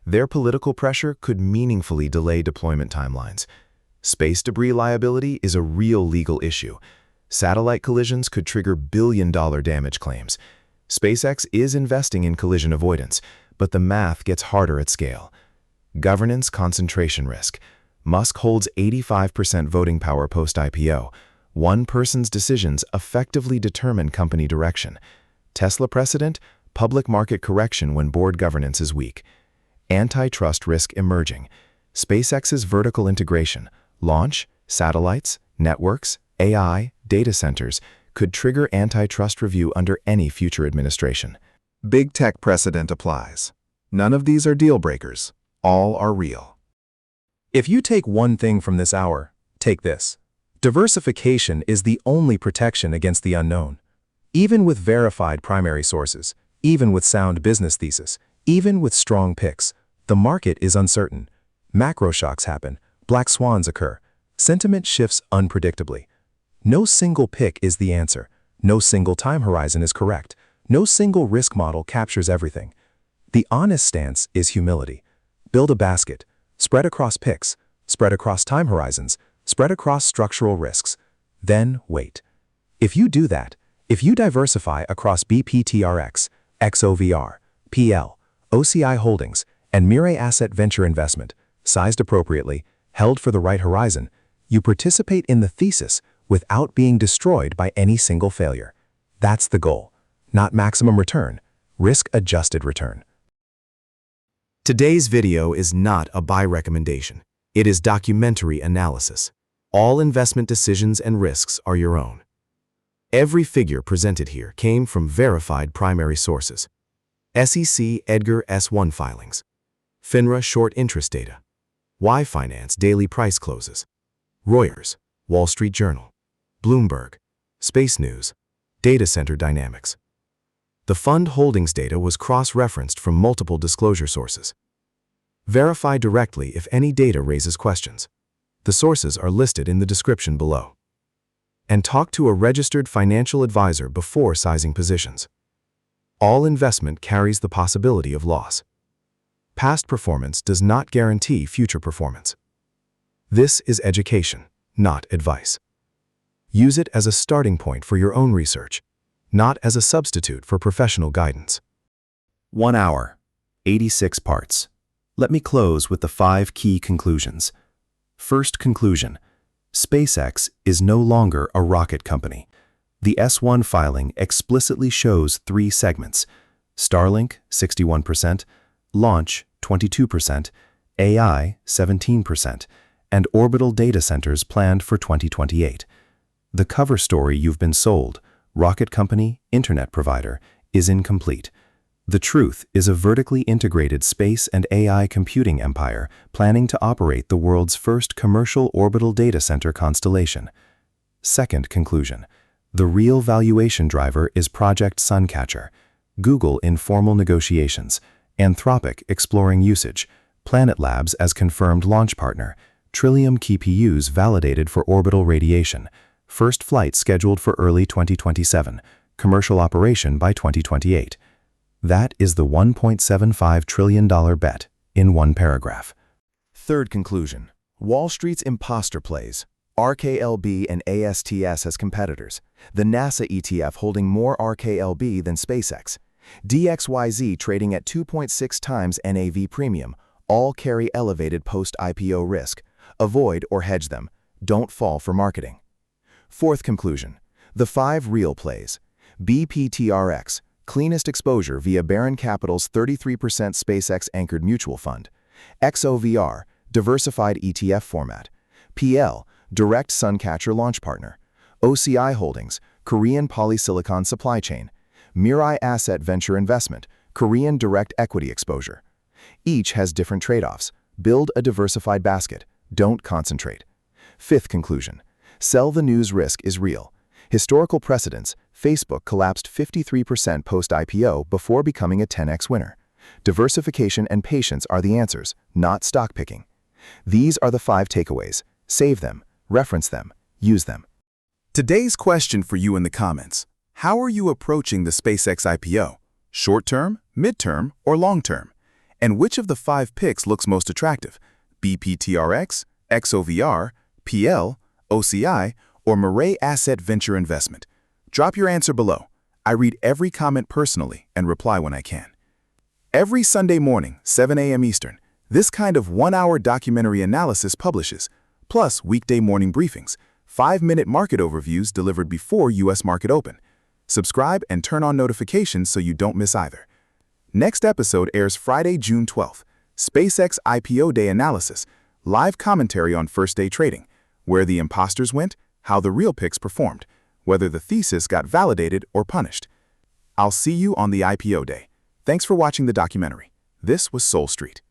Their political pressure could meaningfully delay deployment timelines. Space debris liability is a real legal issue. Satellite collisions could trigger billion-dollar damage claims. SpaceX is investing in collision avoidance, but the math gets harder at scale. Governance concentration risk. Musk holds 85% voting power post-IPO. One person's decisions effectively determine company direction. Tesla precedent, public market correction when board governance is weak. Antitrust risk emerging. SpaceX's vertical integration, launch, satellites, networks, AI, data centers could trigger antitrust review under any future administration. Big tech precedent applies. None of these are deal breakers. All are real. If you take one thing from this hour, take this. Diversification is the only protection against the unknown. Even with verified primary sources, even with sound business thesis, even with strong picks, the market is uncertain. Macro shocks happen, black swans occur, sentiment shifts unpredictably. No single pick is the answer. No single time horizon is correct. No single risk model captures everything. The honest stance is humility. Build a basket. Spread across picks, spread across time horizons, spread across structural risks. Then wait. If you do that, if you diversify across BPTRX, XOVR, PL, OCI Holdings, and Mirae Asset Venture investment, sized appropriately, held for the right horizon, you participate in the thesis without being destroyed by any single failure. That's the goal. Not maximum return, risk-adjusted return. Today's video is not a buy recommendation. It is documentary analysis. All investment decisions and risks are your own. Every figure presented here came from verified primary sources. SEC Edgar S1 filings, FINRA short interest data, Y-Finance daily price closes, Reuters, Wall Street Journal, Bloomberg, Space News, Data Center Dynamics. The fund holdings data was cross-referenced from multiple disclosure sources. Verify directly if any data raises questions. The sources are listed in the description below. And talk to a registered financial advisor before sizing positions. All investment carries the possibility of loss. Past performance does not guarantee future performance. This is education, not advice. Use it as a starting point for your own research, not as a substitute for professional guidance. 1 hour, 86 parts. Let me close with the 5 key conclusions. First conclusion, SpaceX is no longer a rocket company. The S1 filing explicitly shows 3 segments: Starlink, 61%, Launch, 22%, AI, 17%, and orbital data centers planned for 2028. The cover story you've been sold, rocket company, internet provider, is incomplete. The Truth is a vertically integrated space and AI computing empire planning to operate the world's first commercial orbital data center constellation. Second conclusion. The real valuation driver is Project Suncatcher. Google in formal negotiations. Anthropic exploring usage. Planet Labs as confirmed launch partner. Trillium QPUs validated for orbital radiation. First flight scheduled for early 2027. Commercial operation by 2028. That is the $1.75 trillion bet in one paragraph. Third conclusion. Wall Street's imposter plays. RKLB and ASTS as competitors. The NASA ETF holding more RKLB than SpaceX. DXYZ trading at 2.6 times NAV premium. All carry elevated post-IPO risk. Avoid or hedge them. Don't fall for marketing. Fourth conclusion. The 5 real plays. BPTRX. Cleanest exposure via Baron Capital's 33% SpaceX-anchored mutual fund. XOVR, diversified ETF format. PL, direct Suncatcher launch partner. OCI Holdings, Korean polysilicon supply chain. Mirae Asset Venture investment, Korean direct equity exposure. Each has different trade-offs. Build a diversified basket. Don't concentrate. Fifth conclusion. Sell the news risk is real. Historical precedents. Facebook collapsed 53% post-IPO before becoming a 10x winner. Diversification and patience are the answers, not stock picking. These are the 5 takeaways. Save them, reference them, use them. Today's question for you in the comments. How are you approaching the SpaceX IPO? Short-term, mid-term, or long-term? And which of the 5 picks looks most attractive? BPTRX, XOVR, PL, OCI, or Mirae Asset Venture investment? Drop your answer below. I read every comment personally and reply when I can. Every Sunday morning, 7 a.m. Eastern, this kind of 1-hour documentary analysis publishes, plus weekday morning briefings, 5-minute market overviews delivered before U.S. market open. Subscribe and turn on notifications so you don't miss either. Next episode airs Friday, June 12th, SpaceX IPO Day Analysis, live commentary on first day trading, where the imposters went, how the real picks performed, whether the thesis got validated or punished. I'll see you on the IPO day. Thanks for watching the documentary. This was Seoul Street.